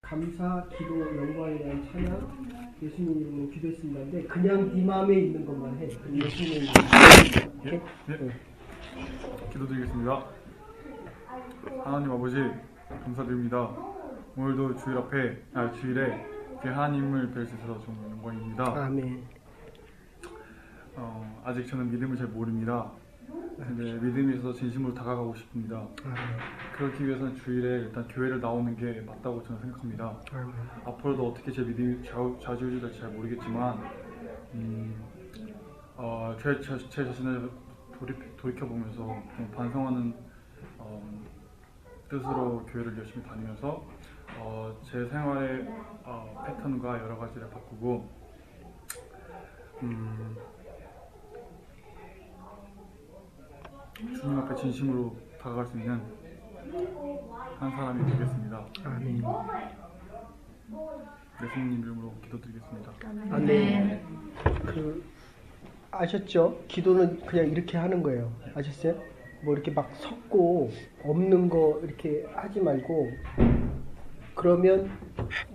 감사, 기도, 영광에 대한 찬양, 예수님 이름으로 기도했습니다. 근데 그냥 네 마음에 있는 것만 해. 예수님 이름으로. 기도드리겠습니다. 하나님 아버지 감사드립니다. 오늘도 주일에 하나님을 뵐 수 있어서 정말 영광입니다. 아멘. 아직 저는 믿음을 잘 모릅니다. 근데 믿음이 있어서 진심으로 다가가고 싶습니다. 그렇기 위해서는 주일에 일단 교회를 나오는 게 맞다고 저는 생각합니다. 앞으로도 어떻게 제 믿음이 좌지우지될지 잘 모르겠지만 제 자신을 돌이켜보면서 좀 반성하는 뜻으로 교회를 열심히 다니면서 제 생활의 패턴과 여러 가지를 바꾸고 주님 앞에 진심으로 다가갈 수 있는 한 사람이 되겠습니다. 아멘. 예수님 이름으로 기도드리겠습니다. 아멘. 아셨죠? 기도는 그냥 이렇게 하는 거예요. 아셨어요? 뭐 이렇게 막 섞고 없는 거 이렇게 하지 말고, 그러면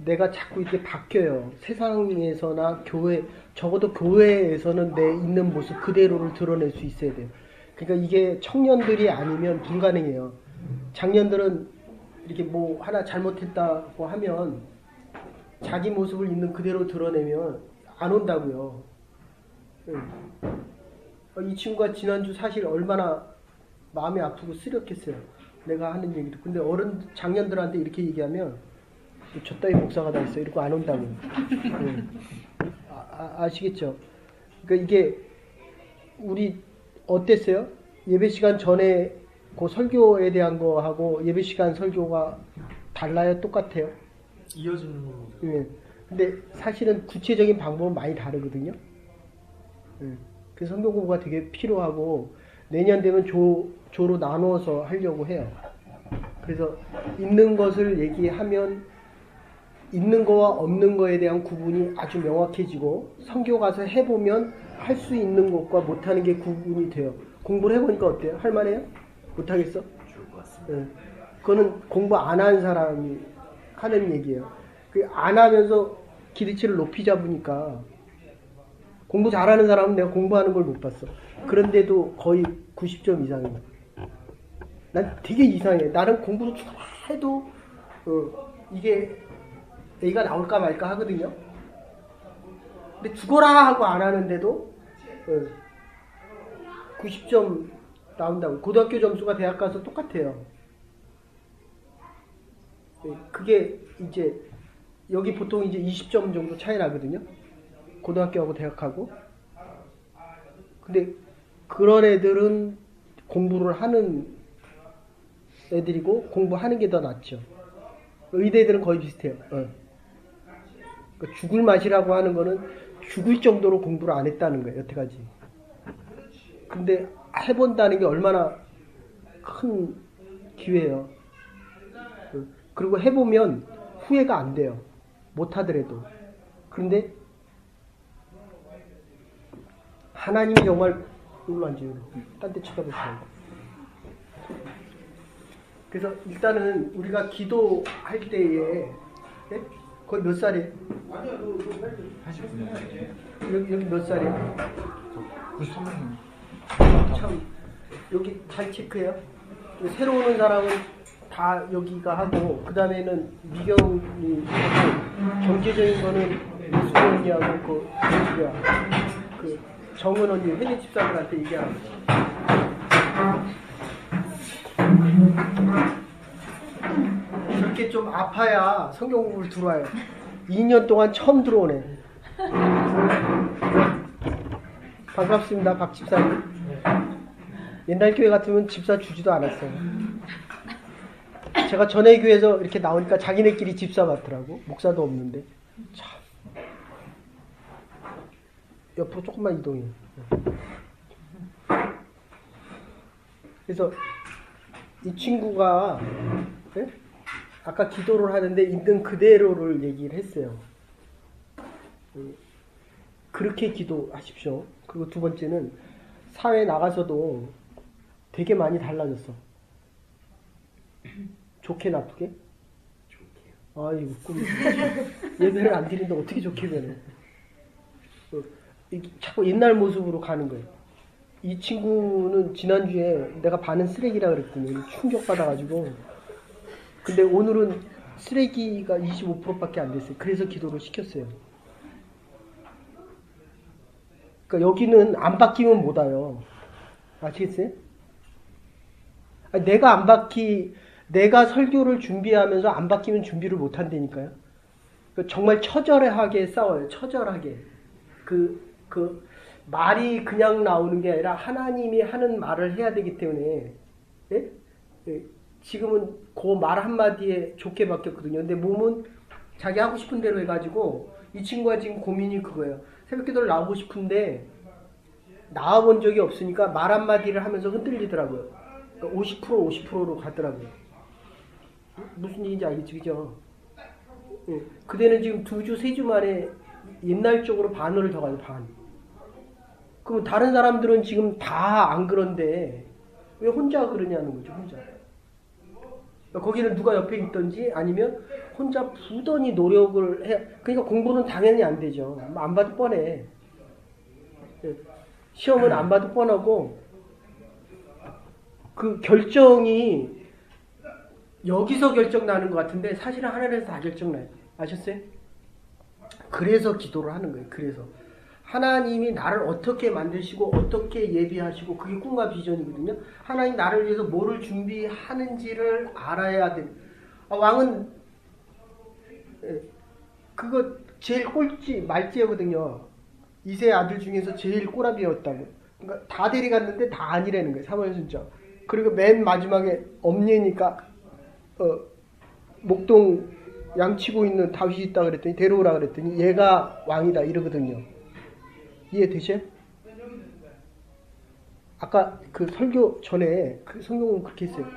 내가 자꾸 이렇게 바뀌어요. 세상에서나 교회, 적어도 교회에서는 내 있는 모습 그대로를 드러낼 수 있어야 돼요. 그러니까 이게 청년들이 아니면 불가능해요. 장년들은 이렇게 뭐 하나 잘못했다고 하면 자기 모습을 있는 그대로 드러내면 안 온다고요. 이 친구가 지난주 사실 얼마나 마음이 아프고 쓰렸겠어요. 내가 하는 얘기도. 근데 장년들한테 이렇게 얘기하면 저 따위 목사가 다 있어 이러고 안 온다고. 아시겠죠? 그러니까 이게 우리 어땠어요? 예배 시간 전에 그 설교에 대한 거하고 예배 시간 설교가 달라요? 똑같아요? 이어지는 거죠. 예. 근데 사실은 구체적인 방법은 많이 다르거든요. 예. 그래서 성경 공부가 되게 필요하고 내년 되면 조로 나누어서 하려고 해요. 그래서 있는 것을 얘기하면 있는 거와 없는 거에 대한 구분이 아주 명확해지고 성교 가서 해보면 할 수 있는 것과 못하는 게 구분이 돼요. 공부를 해보니까 어때요? 할만해요? 못하겠어? 좋을 것 같습니다. 네. 그거는 공부 안 한 사람이 하는 얘기예요. 안 하면서 기대치를 높이 잡으니까 공부 잘하는 사람은 내가 공부하는 걸 못 봤어. 그런데도 거의 90점 이상이에요. 난 되게 이상해. 나는 공부를 해도 이게 A가 나올까 말까 하거든요. 근데 죽어라 하고 안 하는데도 90점 나온다고. 고등학교 점수가 대학 가서 똑같아요. 그게 이제 여기 보통 이제 20점 정도 차이 나거든요. 고등학교하고 대학하고. 근데 그런 애들은 공부를 하는 애들이고 공부하는 게 더 낫죠. 의대들은 거의 비슷해요. 그러니까 죽을 맛이라고 하는 거는 죽을 정도로 공부를 안 했다는 거예요. 여태까지. 근데 해본다는 게 얼마나 큰 기회예요. 그리고 해보면 후회가 안 돼요. 못하더라도. 그런데 하나님이 정말 이걸로 앉아요. 딴 데 쳐다보시는 거. 그래서 일단은 우리가 기도할 때에 네? 거의 몇 살이에요? 89년. 여기 몇 살이에요? 93년. 참 여기 잘 체크해요. 새로 오는 사람은 다 여기가 하고 그 다음에는 미경이 하고 경제적인 거는 예수 언니하고 그 정은 언니 회계 집사들한테 얘기하는 거예요. 저렇게 좀 아파야 성경 공부를 들어와요. 2년 동안 처음 들어오네. 반갑습니다, 박 집사님. 옛날 교회 같으면 집사 주지도 않았어요. 제가 전에 교회에서 이렇게 나오니까 자기네끼리 집사 맡더라고. 목사도 없는데. 참. 옆으로 조금만 이동해. 그래서 이 친구가 네? 아까 기도를 하는데 있는 그대로를 얘기를 했어요. 그렇게 기도하십시오. 그리고 두 번째는 사회 나가서도 되게 많이 달라졌어. 좋게 나쁘게? 좋게요. 아이고 꿈이 예배를 안 드리는데 어떻게 좋게 되네. 자꾸 옛날 모습으로 가는 거예요. 이 친구는 지난주에 내가 반은 쓰레기라 그랬더니 충격받아가지고 근데 오늘은 쓰레기가 25%밖에 안 됐어요. 그래서 기도를 시켰어요. 그러니까 여기는 안 바뀌면 못 와요. 아시겠어요? 아니, 내가 설교를 준비하면서 안 바뀌면 준비를 못 한다니까요. 그러니까 정말 처절하게 싸워요. 처절하게. 말이 그냥 나오는 게 아니라 하나님이 하는 말을 해야 되기 때문에, 예? 예. 지금은 그 말 한마디에 좋게 바뀌었거든요. 근데 몸은 자기 하고 싶은 대로 해가지고, 이 친구가 지금 고민이 그거예요. 새벽 기도를 나오고 싶은데, 나와본 적이 없으니까 말 한마디를 하면서 흔들리더라고요. 그러니까 50%로 가더라고요. 무슨 얘기인지 알겠지, 그죠? 예. 그대는 지금 2주, 3주 만에 옛날 쪽으로 반으로 더 가요, 반. 그럼 다른 사람들은 지금 다 안 그런데 왜 혼자 그러냐는 거죠, 혼자. 거기는 누가 옆에 있든지 아니면 혼자 부단히 노력을 해. 그러니까 공부는 당연히 안 되죠. 안 봐도 뻔해. 시험은 안 봐도 뻔하고 그 결정이 여기서 결정 나는 것 같은데 사실은 하늘에서 다 결정 나요. 아셨어요? 그래서 기도를 하는 거예요. 그래서 하나님이 나를 어떻게 만드시고 어떻게 예비하시고 그게 꿈과 비전이거든요. 하나님 나를 위해서 뭐를 준비하는지를 알아야 돼. 왕은 그거 제일 말찌거든요. 이세 아들 중에서 제일 꼬라비였다고. 그러니까 다 데려갔는데 다 아니라는 거예요. 사무엘 순자. 그리고 맨 마지막에 엄니니까 목동 양치고 있는 다윗이 있다 그랬더니 데려오라 그랬더니 얘가 왕이다 이러거든요. 이해되셔요? 아까 그 설교 전에 그 성경은 그렇게 했어요.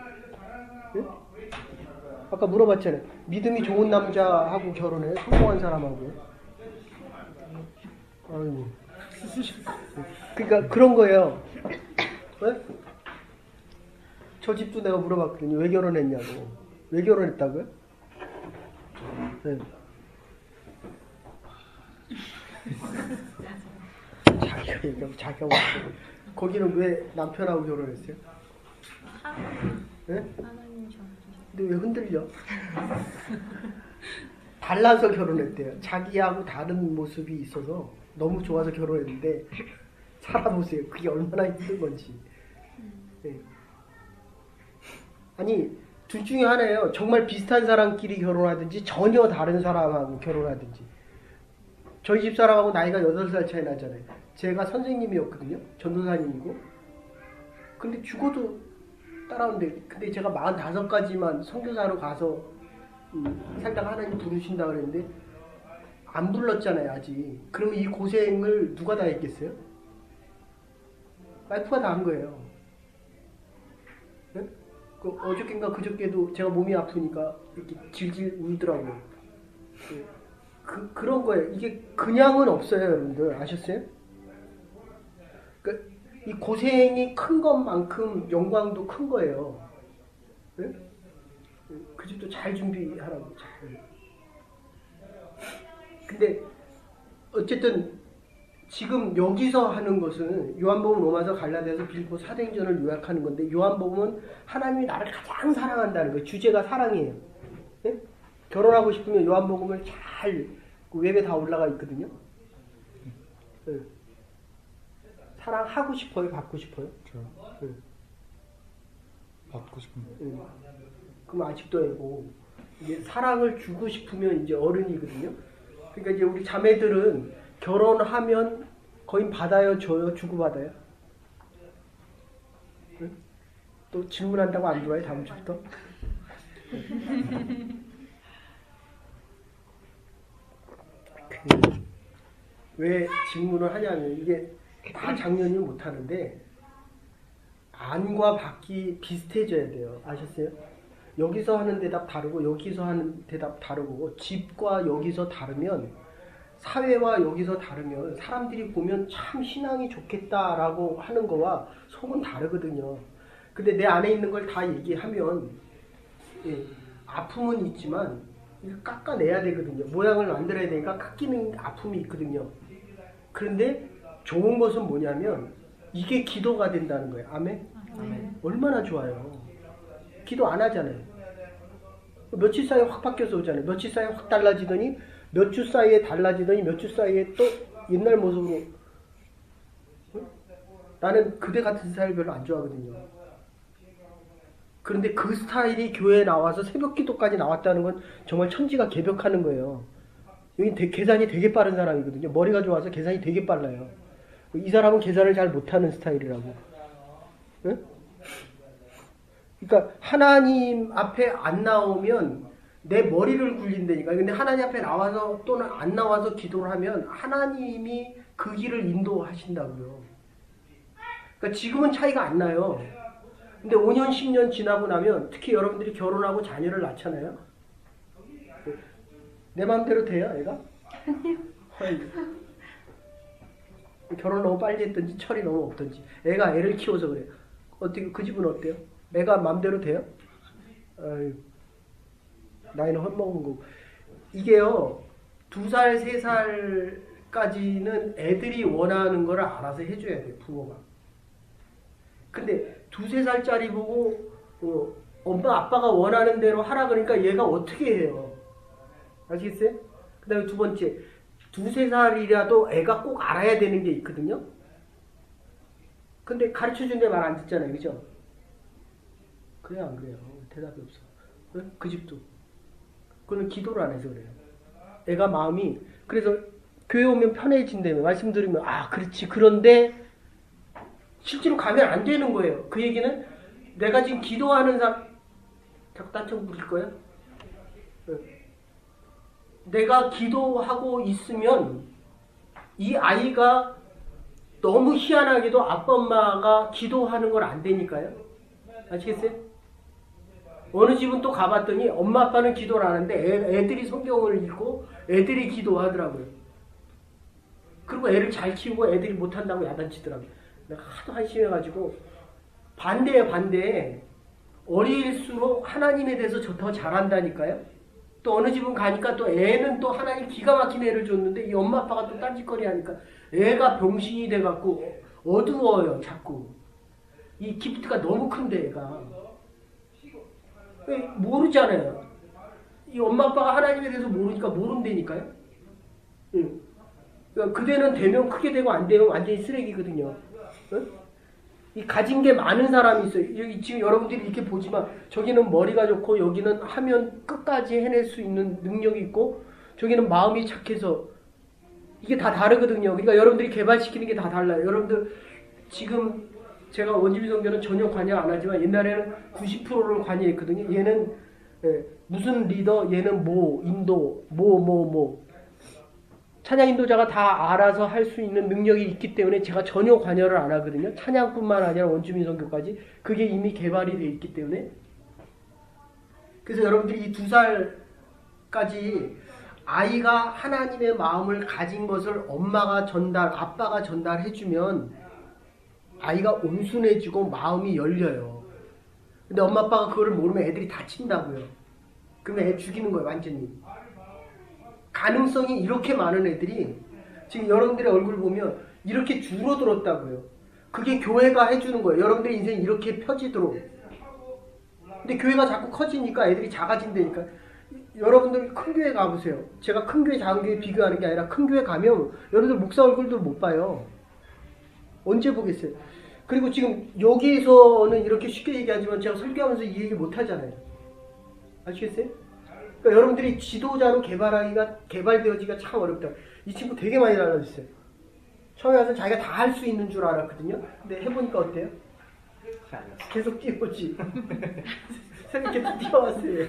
네? 아까 물어봤잖아요. 믿음이 좋은 남자하고 결혼해? 성공한 사람하고. 아유. 그러니까 그런 거예요. 네? 저 집도 내가 물어봤거든요. 왜 결혼했냐고. 왜 결혼했다고요? 네. 자기가 얘기하고 자기가 왔어요. 거기는 왜 남편하고 결혼했어요? 네? 하나님 저한테. 근데 왜 흔들려? 달라서 결혼했대요. 자기하고 다른 모습이 있어서 너무 좋아서 결혼했는데 살아보세요. 그게 얼마나 힘든 건지. 네. 아니 둘 중에 하나예요. 정말 비슷한 사람끼리 결혼하든지 전혀 다른 사람하고 결혼하든지. 저희 집사람하고 나이가 8살 차이 나잖아요. 제가 선생님이었거든요. 전도사님이고. 근데 죽어도 따라오는데 근데 제가 45까지만 선교사로 가서 살다가 하나님 부르신다 그랬는데 안 불렀잖아요 아직. 그러면 이 고생을 누가 다 했겠어요? 와이프가 다 한 거예요. 네? 그 어저께인가 그저께도 제가 몸이 아프니까 이렇게 질질 울더라고요. 그런 거예요. 이게 그냥은 없어요 여러분들. 아셨어요? 그러니까 이 고생이 큰 것만큼 영광도 큰 거예요. 네? 그 집도 잘 준비하라고. 잘. 근데 어쨌든 지금 여기서 하는 것은 요한복음 로마서 갈라디아서 빌립보 사도행전을 요약하는 건데 요한복음은 하나님이 나를 가장 사랑한다는 거예요. 주제가 사랑이에요. 네? 결혼하고 싶으면 요한복음을 잘 웹에 다 올라가 있거든요. 네. 사랑하고 싶어요? 받고 싶어요? 저요? 네. 받고 싶은데. 네. 그럼 아직도 해고 이제 사랑을 주고 싶으면 이제 어른이거든요. 그러니까 이제 우리 자매들은 결혼하면 거의 받아요, 줘요, 주고 받아요. 네? 또 질문한다고 안 들어와요 다음 주부터? 왜 질문을 하냐면 이게 다 작년이면 못하는데 안과 받기 비슷해져야 돼요. 아셨어요? 여기서 하는 대답 다르고 여기서 하는 대답 다르고 집과 여기서 다르면 사회와 여기서 다르면 사람들이 보면 참 신앙이 좋겠다라고 하는 거와 속은 다르거든요. 근데 내 안에 있는 걸 다 얘기하면 예, 아픔은 있지만 이거 깎아내야 되거든요. 모양을 만들어야 되니까 깎이는 아픔이 있거든요. 그런데 좋은 것은 뭐냐면 이게 기도가 된다는 거예요. 아멘? 아멘. 얼마나 좋아요. 기도 안 하잖아요. 며칠 사이에 확 바뀌어서 오잖아요. 며칠 사이에 확 달라지더니 몇 주 사이에 달라지더니 몇 주 사이에 또 옛날 모습으로. 응? 나는 그대 같은 스타일 별로 안 좋아하거든요. 그런데 그 스타일이 교회에 나와서 새벽 기도까지 나왔다는 건 정말 천지가 개벽하는 거예요. 여기 계산이 되게 빠른 사람이거든요. 머리가 좋아서 계산이 되게 빨라요. 이 사람은 계산을 잘 못하는 스타일이라고. 응? 그러니까 하나님 앞에 안 나오면 내 머리를 굴린다니까. 근데 하나님 앞에 나와서 또는 안 나와서 기도를 하면 하나님이 그 길을 인도하신다고요. 그러니까 지금은 차이가 안 나요. 근데 5년, 10년 지나고 나면 특히 여러분들이 결혼하고 자녀를 낳잖아요. 내 마음대로 돼요, 애가? 결혼 너무 빨리 했든지 철이 너무 없든지 애가 애를 키워서 그래요. 어떻게 그 집은 어때요? 애가 마음대로 돼요? 아유, 나이는 헛먹은 거고. 이게요 2살, 3살까지는 애들이 원하는 거를 알아서 해줘야 돼요, 부모가. 근데 2, 3살짜리 보고 엄마 아빠가 원하는 대로 하라 그러니까 얘가 어떻게 해요? 아시겠어요? 그 다음에 두 번째, 2, 3살이라도 애가 꼭 알아야 되는 게 있거든요. 근데 가르쳐준데 말 안 듣잖아요, 그죠? 그래요, 안 그래요? 대답이 없어. 응? 그 집도. 그거는 기도를 안 해서 그래요. 애가 마음이, 그래서 교회 오면 편해진다며 말씀드리면, 아, 그렇지. 그런데 실제로 가면 안 되는 거예요. 그 얘기는 내가 지금 기도하는 사람, 자꾸 따청 부릴 거예요? 응. 내가 기도하고 있으면 이 아이가 너무 희한하게도 아빠 엄마가 기도하는 걸 안 되니까요. 아시겠어요? 어느 집은 또 가봤더니 엄마 아빠는 기도를 안 하는데 애들이 성경을 읽고 애들이 기도하더라고요. 그리고 애를 잘 키우고 애들이 못한다고 야단치더라고요. 내가 하도 한심해가지고 반대에 반대에 어릴수록 하나님에 대해서 더 잘한다니까요. 또 어느 집은 가니까 또 애는 또 하나님 기가 막힌 애를 줬는데 이 엄마 아빠가 또 딴짓거리 하니까 애가 병신이 돼갖고 어두워요 자꾸. 이 기프트가 너무 큰데 애가. 모르잖아요. 이 엄마 아빠가 하나님에 대해서 모르니까 모른다니까요. 응. 그러니까 그대는 되면 크게 되고 안 되면 완전히 쓰레기거든요. 응? 이 가진 게 많은 사람이 있어요. 여기 지금 여러분들이 이렇게 보지만 저기는 머리가 좋고 여기는 하면 끝까지 해낼 수 있는 능력이 있고 저기는 마음이 착해서 이게 다 다르거든요. 그러니까 여러분들이 개발시키는 게 다 달라요. 여러분들 지금 제가 원주민 선교는 전혀 관여 안 하지만 옛날에는 90%를 관여했거든요. 얘는 무슨 리더, 얘는 뭐 인도, 뭐 찬양 인도자가 다 알아서 할 수 있는 능력이 있기 때문에 제가 전혀 관여를 안 하거든요. 찬양뿐만 아니라 원주민 선교까지 그게 이미 개발이 되어 있기 때문에. 그래서 여러분들이 이 2살까지 아이가 하나님의 마음을 가진 것을 엄마가 아빠가 전달해주면 아이가 온순해지고 마음이 열려요. 근데 엄마 아빠가 그거를 모르면 애들이 다친다고요. 그러면 애 죽이는 거예요, 완전히. 가능성이 이렇게 많은 애들이 지금 여러분들의 얼굴 보면 이렇게 줄어들었다고요. 그게 교회가 해주는 거예요. 여러분들의 인생이 이렇게 펴지도록. 근데 교회가 자꾸 커지니까 애들이 작아진다니까. 여러분들 큰 교회 가보세요. 제가 큰 교회 작은 교회 비교하는 게 아니라 큰 교회 가면 여러분들 목사 얼굴도 못 봐요. 언제 보겠어요? 그리고 지금 여기에서는 이렇게 쉽게 얘기하지만 제가 설교하면서 이 얘기 못 하잖아요. 아시겠어요? 그러니까 여러분들이 지도자로 개발되어지기가 참 어렵다. 이 친구 되게 많이 달라졌어요. 처음에 와서 자기가 다 할 수 있는 줄 알았거든요. 근데 해보니까 어때요? 계속 뛰어오지. 새벽에 또 뛰어왔어요.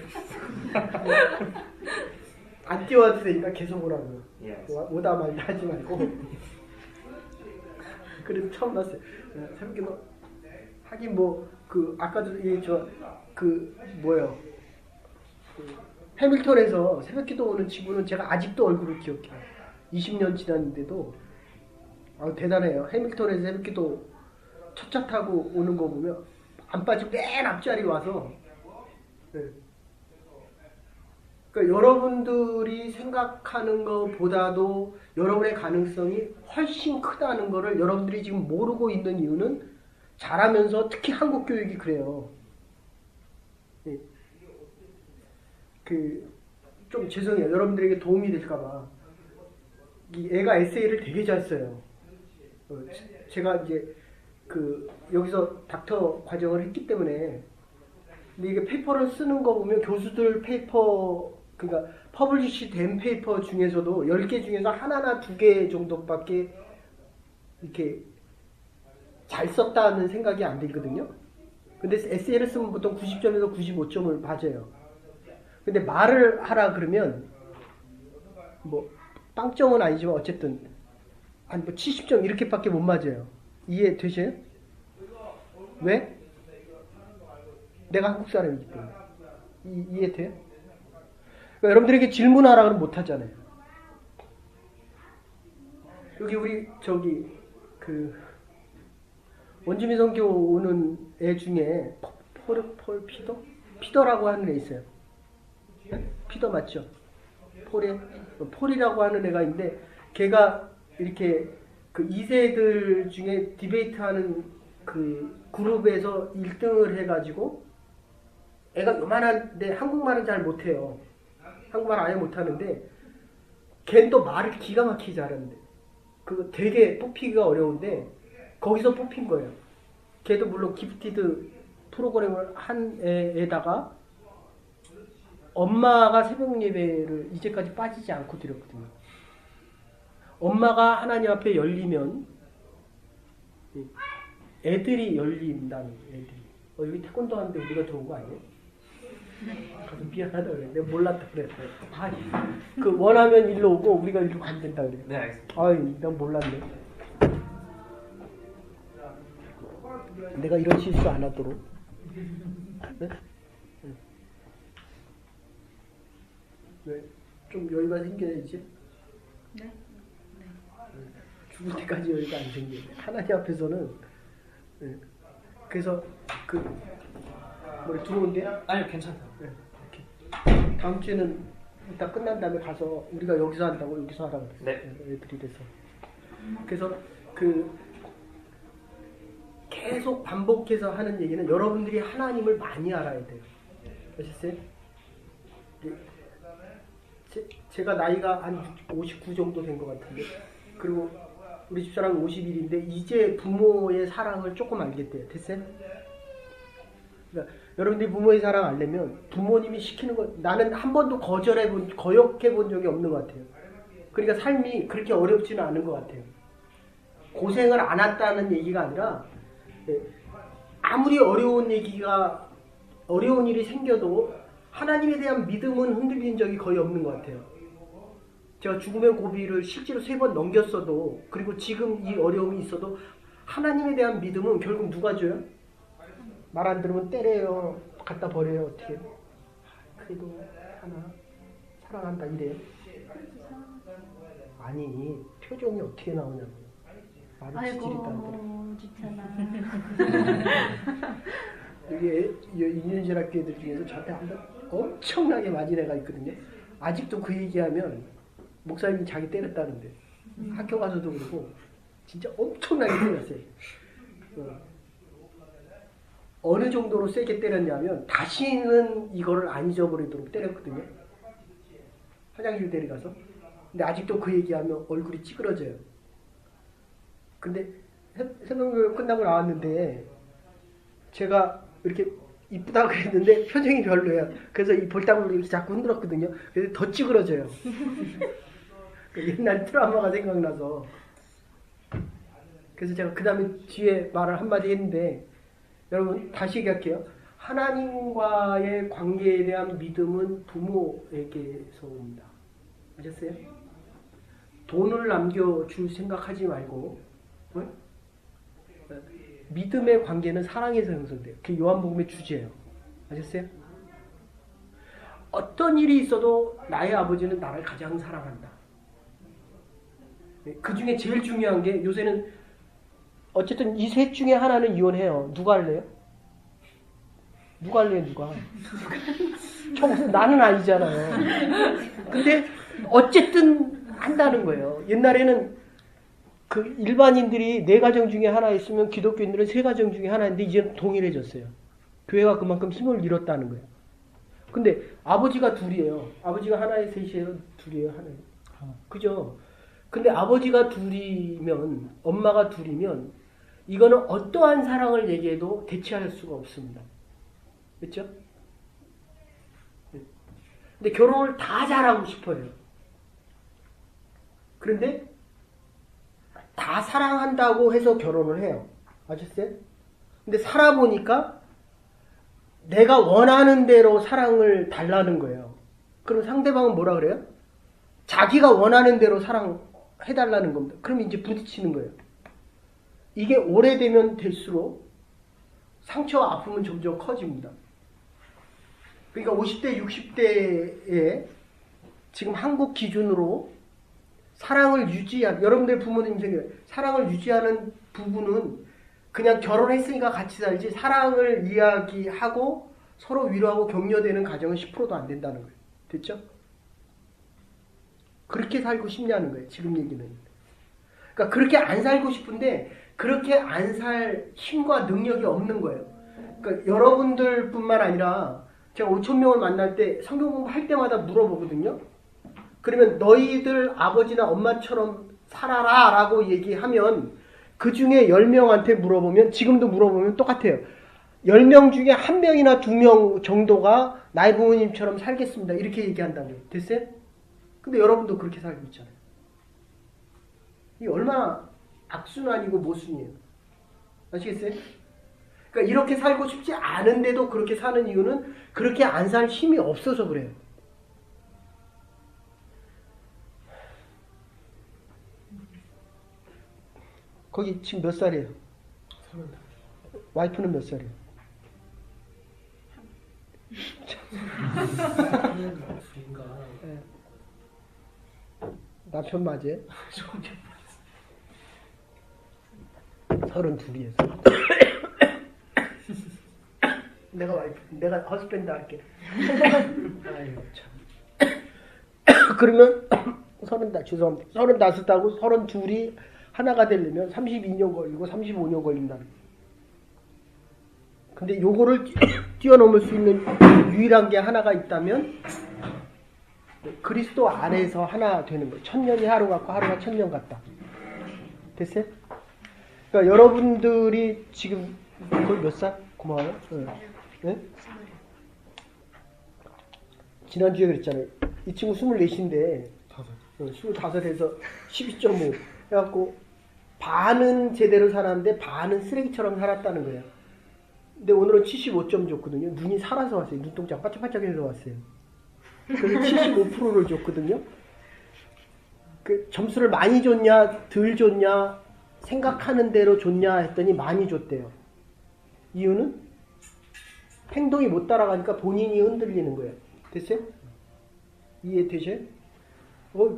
안 뛰어와도 되니까 계속 오라고요. 오다 말다 하지 말고. 그래도 처음 봤어요. 새벽에 하긴 아까도 해밀턴에서 새벽기도 오는 친구는 제가 아직도 얼굴을 기억해요. 20년 지났는데도 대단해요. 해밀턴에서 새벽기도 첫 차 타고 오는 거 보면 안 빠지고 맨 앞자리 와서. 네. 그러니까 여러분들이 생각하는 것보다도 여러분의 가능성이 훨씬 크다는 것을 여러분들이 지금 모르고 있는 이유는 자라면서 특히 한국 교육이 그래요. 예. 좀 죄송해요. 여러분들에게 도움이 될까봐. 이 애가 에세이를 되게 잘 써요. 제가 이제 여기서 닥터 과정을 했기 때문에. 근데 이게 페이퍼를 쓰는 거 보면 교수들 페이퍼, 그러니까 퍼블리시 된 페이퍼 중에서도 10개 중에서 하나나 2개 정도밖에 이렇게 잘 썼다는 생각이 안 들거든요. 근데 에세이를 쓰면 보통 90점에서 95점을 맞아요. 근데 말을 하라 그러면 뭐 빵점은 아니지만 어쨌든 한 뭐 70점 이렇게밖에 못 맞아요. 이해되세요? 왜? 내가 한국 사람이기 때문에. 이해돼요? 그러니까 여러분들에게 질문하라 그러면 못하잖아요. 여기 우리 원주민 선교 오는 애 중에 폴 피더라고 하는 애 있어요. 피더 맞죠? 폴이라고 하는 애가 있는데 걔가 이렇게 2세들 중에 디베이트하는 그룹에서 1등을 해가지고 애가 요만한데 한국말은 잘 못해요. 한국말 아예 못하는데 걔는 또 말을 기가 막히게 잘하는데 그거 되게 뽑히기가 어려운데 거기서 뽑힌 거예요. 걔도 물론 기프티드 프로그램을 한 애에다가 엄마가 새벽 예배를 이제까지 빠지지 않고 드렸거든요. 엄마가 하나님 앞에 열리면 애들이 열린다는 거예요. 애들이. 여기 태권도 하는데 우리가 좋은 거 아니에요? 가서 미안하다 그래. 내가 몰랐다 그래. 원하면 일로 오고 우리가 일로 가면 된다 그래. 네, 알겠습니다. 난 몰랐네. 내가 이런 실수 안 하도록. 네? 왜? 좀 여유가 생겨야지. 네. 죽을 때까지 여유가 안 생겨요. 하나님 앞에서는. 네. 그래서 들어온대? 아니요, 괜찮아요. 네. 이렇게. 다음 주에는 이따 끝난 다음에 가서 우리가 여기서 한다고 여기서 하라고 그랬어요. 네. 애들이 돼서. 그래서 계속 반복해서 하는 얘기는 여러분들이 하나님을 많이 알아야 돼요. 아셨어요? 제가 나이가 한 59 정도 된 것 같은데, 그리고 우리 집사람은 51인데 이제 부모의 사랑을 조금 알겠대요. 됐어요? 그러니까 여러분들이 부모의 사랑 알려면 부모님이 시키는 거 나는 한 번도 거역해 본 적이 없는 것 같아요. 그러니까 삶이 그렇게 어렵지는 않은 것 같아요. 고생을 안 했다는 얘기가 아니라 아무리 어려운 일이 생겨도 하나님에 대한 믿음은 흔들린 적이 거의 없는 것 같아요. 제가 죽음의 고비를 실제로 3번 넘겼어도, 그리고 지금 이 어려움이 있어도 하나님에 대한 믿음은 결국 누가 줘요? 말 안 들으면 때려요, 갖다 버려요, 어떻게? 그래도 하나 사랑한다 이래요? 아니, 표정이 어떻게 나오냐고. 말이 지지리도 안 들어. 좋잖아. 여기 인륜실 학교 애들 중에서 저한테 한번 엄청나게 맞은 애가 있거든요. 아직도 그 얘기하면 목사님이 자기 때렸다는데 학교 가서도 그러고 진짜 엄청나게 때렸어요. 어느 정도로 세게 때렸냐면 다시는 이거를 안 잊어버리도록 때렸거든요. 화장실 데려가서. 근데 아직도 그 얘기하면 얼굴이 찌그러져요. 근데 새벽교육 끝나고 나왔는데 제가 이렇게 이쁘다고 했는데 표정이 별로예요. 그래서 이 볼따구를 이렇게 자꾸 흔들었거든요. 그래서 더 찌그러져요. 옛날 트라우마가 생각나서. 그래서 제가 그 다음에 뒤에 말을 한마디 했는데, 여러분 다시 얘기할게요. 하나님과의 관계에 대한 믿음은 부모에게서 옵니다. 아셨어요? 돈을 남겨줄 생각하지 말고, 믿음의 관계는 사랑에서 형성돼요. 그게 요한복음의 주제예요. 아셨어요? 어떤 일이 있어도 나의 아버지는 나를 가장 사랑한다. 그 중에 제일 중요한 게, 요새는 어쨌든 이 셋 중에 하나는 이혼해요. 누가 할래요? 누가 할래요, 누가? 나는 아니잖아요. 근데 어쨌든 한다는 거예요. 옛날에는 그 일반인들이 4가정 중에 하나 있으면 기독교인들은 3가정 중에 하나인데 이제는 동일해졌어요. 교회가 그만큼 힘을 잃었다는 거예요. 근데 아버지가 둘이에요. 아버지가 하나에 셋이에요, 둘이에요, 하나에. 그죠? 근데 아버지가 둘이면, 엄마가 둘이면 이거는 어떠한 사랑을 얘기해도 대체할 수가 없습니다. 그렇죠? 근데 결혼을 다 잘하고 싶어요. 그런데 다 사랑한다고 해서 결혼을 해요. 아셨어요? 근데 살아보니까 내가 원하는 대로 사랑을 달라는 거예요. 그럼 상대방은 뭐라 그래요? 자기가 원하는 대로 사랑해달라는 겁니다. 그럼 이제 부딪히는 거예요. 이게 오래되면 될수록 상처와 아픔은 점점 커집니다. 그러니까 50대, 60대에 지금 한국 기준으로 사랑을 유지한, 여러분들 부모님 생각에 사랑을 유지하는 부부는 그냥 결혼했으니까 같이 살지 사랑을 이야기하고 서로 위로하고 격려되는 가정은 10%도 안 된다는 거예요. 됐죠? 그렇게 살고 싶냐는 거예요. 지금 얘기는. 그러니까 그렇게 안 살고 싶은데 그렇게 안 살 힘과 능력이 없는 거예요. 그러니까 여러분들뿐만 아니라 제가 5,000명을 만날 때 성경 공부할 때마다 물어보거든요. 그러면 너희들 아버지나 엄마처럼 살아라 라고 얘기하면 그 중에 10명한테 물어보면, 지금도 물어보면 똑같아요. 10명 중에 1명이나 2명 정도가 나의 부모님처럼 살겠습니다. 이렇게 얘기한다고요. 됐어요? 근데 여러분도 그렇게 살고 있잖아요. 이게 얼마나 악순환이고 모순이에요. 아시겠어요? 그러니까 이렇게 살고 싶지 않은데도 그렇게 사는 이유는 그렇게 안 살 힘이 없어서 그래요. 거기 지금 몇 살이에요? 30. 와이프는 몇 살이에요? 둘인가. 네. 남편 맞아요? 32이에요. 내가 와이프, 내가 허스밴드 할게. 아이고 참. 그러면 35하고 32이 하나가 되려면 32년 걸리고 35년 걸린다는 거예요. 근데 요거를 뛰어넘을 수 있는 유일한 게 하나가 있다면 그리스도 안에서 하나 되는 거예요. 1000년이 하루 같고 하루가 1000년 같다. 됐어요? 그러니까 여러분들이 지금 거의 몇 살? 고마워요. 네? 지난주에 그랬잖아요. 이 친구 24인데 25에서 12.5 해갖고 반은 제대로 살았는데 반은 쓰레기처럼 살았다는 거예요. 근데 오늘은 75점 줬거든요. 눈이 살아서 왔어요. 눈동자 반짝반짝해서 왔어요. 그래서 75%를 줬거든요. 그 점수를 많이 줬냐 덜 줬냐 생각하는 대로 줬냐 했더니 많이 줬대요. 이유는 행동이 못 따라가니까 본인이 흔들리는 거예요. 됐어요? 이해되셔요?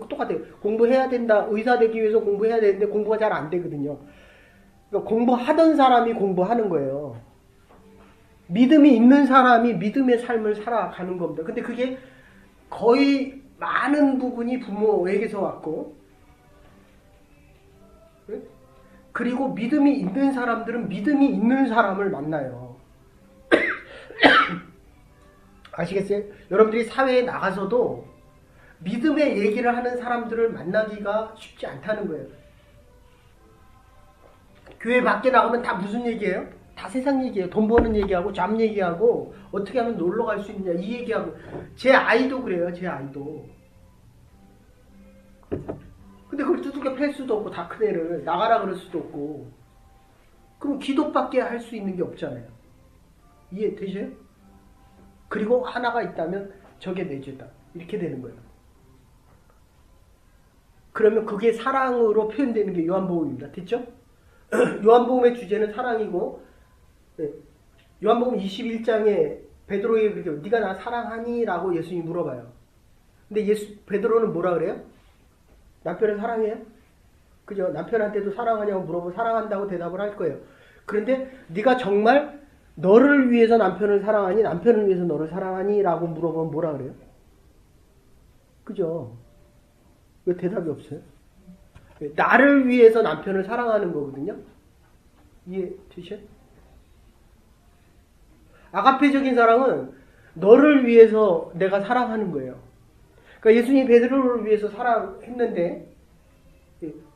똑같아요. 공부해야 된다. 의사 되기 위해서 공부해야 되는데 공부가 잘 안 되거든요. 그러니까 공부하던 사람이 공부하는 거예요. 믿음이 있는 사람이 믿음의 삶을 살아가는 겁니다. 근데 그게 거의 많은 부분이 부모에게서 왔고, 그리고 믿음이 있는 사람들은 믿음이 있는 사람을 만나요. 아시겠어요? 여러분들이 사회에 나가서도 믿음의 얘기를 하는 사람들을 만나기가 쉽지 않다는 거예요. 교회 밖에 나가면 다 무슨 얘기예요? 다 세상 얘기예요. 돈 버는 얘기하고 잡 얘기하고 어떻게 하면 놀러 갈 수 있냐 이 얘기하고. 제 아이도 그래요. 제 아이도. 근데 그걸 두들겨 팰 수도 없고 다 큰 애를 나가라 그럴 수도 없고. 그럼 기도밖에 할 수 있는 게 없잖아요. 이해되셔요? 그리고 하나가 있다면 저게 내 죄다. 이렇게 되는 거예요. 그러면 그게 사랑으로 표현되는 게 요한복음입니다. 됐죠? 요한복음의 주제는 사랑이고, 요한복음 21장에 베드로에게 그렇게 네가 나 사랑하니? 라고 예수님이 물어봐요. 근데 베드로는 뭐라 그래요? 남편을 사랑해요? 그죠? 남편한테도 사랑하냐고 물어보고 사랑한다고 대답을 할 거예요. 그런데 네가 정말 너를 위해서 남편을 사랑하니 남편을 위해서 너를 사랑하니 라고 물어보면 뭐라 그래요? 그죠? 왜 대답이 없어요? 나를 위해서 남편을 사랑하는 거거든요. 이해되셔? 아가페적인 사랑은 너를 위해서 내가 사랑하는 거예요. 그러니까 예수님이 베드로를 위해서 사랑했는데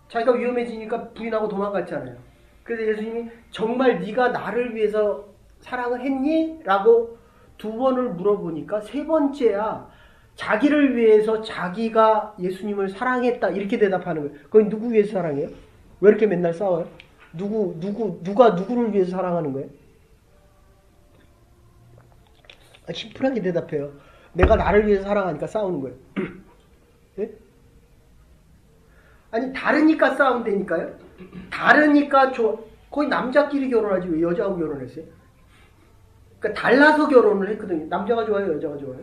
자기가 위험해지니까 부인하고 도망갔잖아요. 그래서 예수님이 정말 네가 나를 위해서 사랑을 했니? 라고 2번을 물어보니까 3번째야 자기를 위해서 자기가 예수님을 사랑했다 이렇게 대답하는 거예요. 그건 누구 위해서 사랑해요? 왜 이렇게 맨날 싸워요? 누가 누구를 위해서 사랑하는 거예요? 심플하게 대답해요. 내가 나를 위해서 사랑하니까 싸우는 거예요. 예? 아니 다르니까 싸운다니까요. 다르니까 거의 남자끼리 결혼하지 왜 여자하고 결혼했어요? 그러니까 달라서 결혼을 했거든요. 남자가 좋아요, 여자가 좋아요?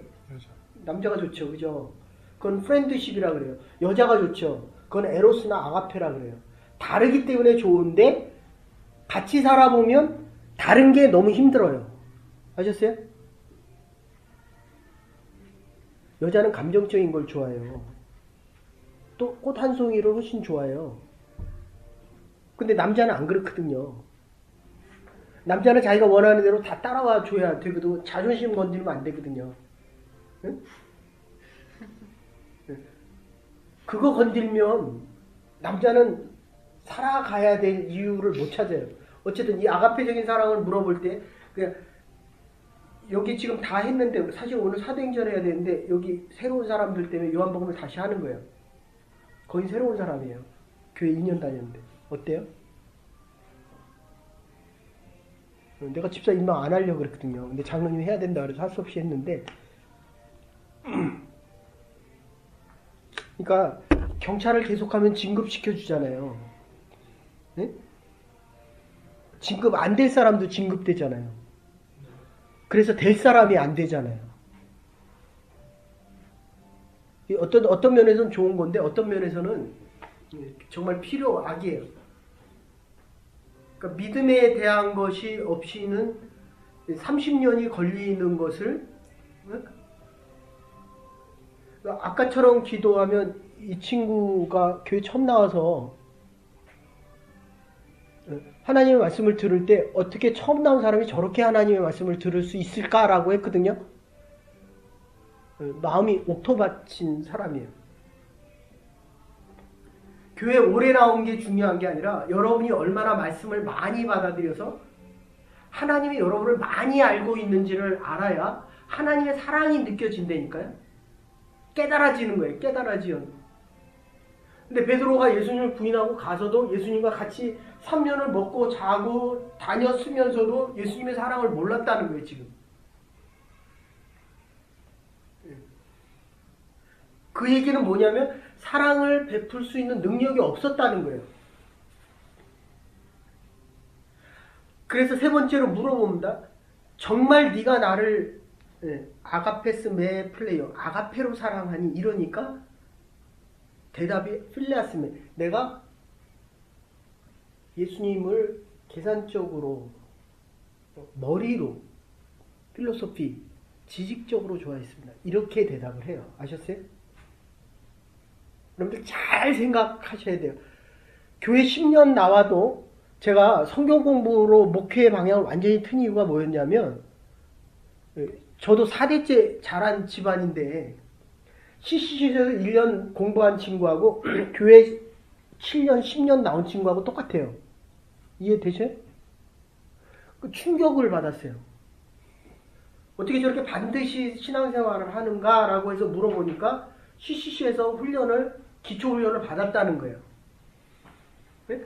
남자가 좋죠, 그죠? 그건 프렌드십이라 그래요. 여자가 좋죠. 그건 에로스나 아가페라 그래요. 다르기 때문에 좋은데 같이 살아보면 다른 게 너무 힘들어요. 아셨어요? 여자는 감정적인 걸 좋아해요. 또 꽃 한 송이를 훨씬 좋아해요. 근데 남자는 안 그렇거든요. 남자는 자기가 원하는 대로 다 따라와 줘야 되거든. 자존심 건드리면 안 되거든요. 응? 그거 건들면 남자는 살아가야 될 이유를 못 찾아요. 어쨌든 이 아가페적인 사랑을 물어볼 때 그냥 여기 지금 다 했는데 사실 오늘 사도행전 해야 되는데 여기 새로운 사람들 때문에 요한복음을 다시 하는 거예요. 거의 새로운 사람이에요. 교회 2년 다녔는데 어때요? 내가 집사 임명 안 하려고 그랬거든요. 근데 장로님이 해야 된다 그래서 할 수 없이 했는데 그러니까 경찰을 계속하면 진급시켜 주잖아요. 네? 진급 안 될 사람도 진급되잖아요. 그래서 될 사람이 안 되잖아요. 어떤 면에서는 좋은 건데 어떤 면에서는 정말 필요악이에요. 그러니까 믿음에 대한 것이 없이는 30년이 걸리는 것을 아까처럼 기도하면 이 친구가 교회 처음 나와서 하나님의 말씀을 들을 때 어떻게 처음 나온 사람이 저렇게 하나님의 말씀을 들을 수 있을까라고 했거든요. 마음이 옥토받친 사람이에요. 교회 오래 나온 게 중요한 게 아니라 여러분이 얼마나 말씀을 많이 받아들여서 하나님이 여러분을 많이 알고 있는지를 알아야 하나님의 사랑이 느껴진다니까요. 깨달아지는 거예요. 깨달아지는. 근데 베드로가 예수님을 부인하고 가서도 예수님과 같이 3년을 먹고 자고 다녔으면서도 예수님의 사랑을 몰랐다는 거예요. 지금. 그 얘기는 뭐냐면 사랑을 베풀 수 있는 능력이 없었다는 거예요. 그래서 3번째로 물어봅니다. 정말 네가 나를 아가페스 메 플레이어 아가페로 사랑하니 이러니까 대답이 필레아스메 내가 예수님을 계산적으로 머리로 필로소피 지식적으로 좋아했습니다. 이렇게 대답을 해요. 아셨어요? 여러분들 잘 생각하셔야 돼요. 교회 10년 나와도 제가 성경 공부로 목회의 방향을 완전히 튼 이유가 뭐였냐면 저도 4대째 자란 집안인데 CCC에서 1년 공부한 친구하고 교회 7년, 10년 나온 친구하고 똑같아요. 이해되셔요? 그 충격을 받았어요. 어떻게 저렇게 반드시 신앙생활을 하는가라고 해서 물어보니까 CCC에서 기초훈련을 받았다는 거예요. 네?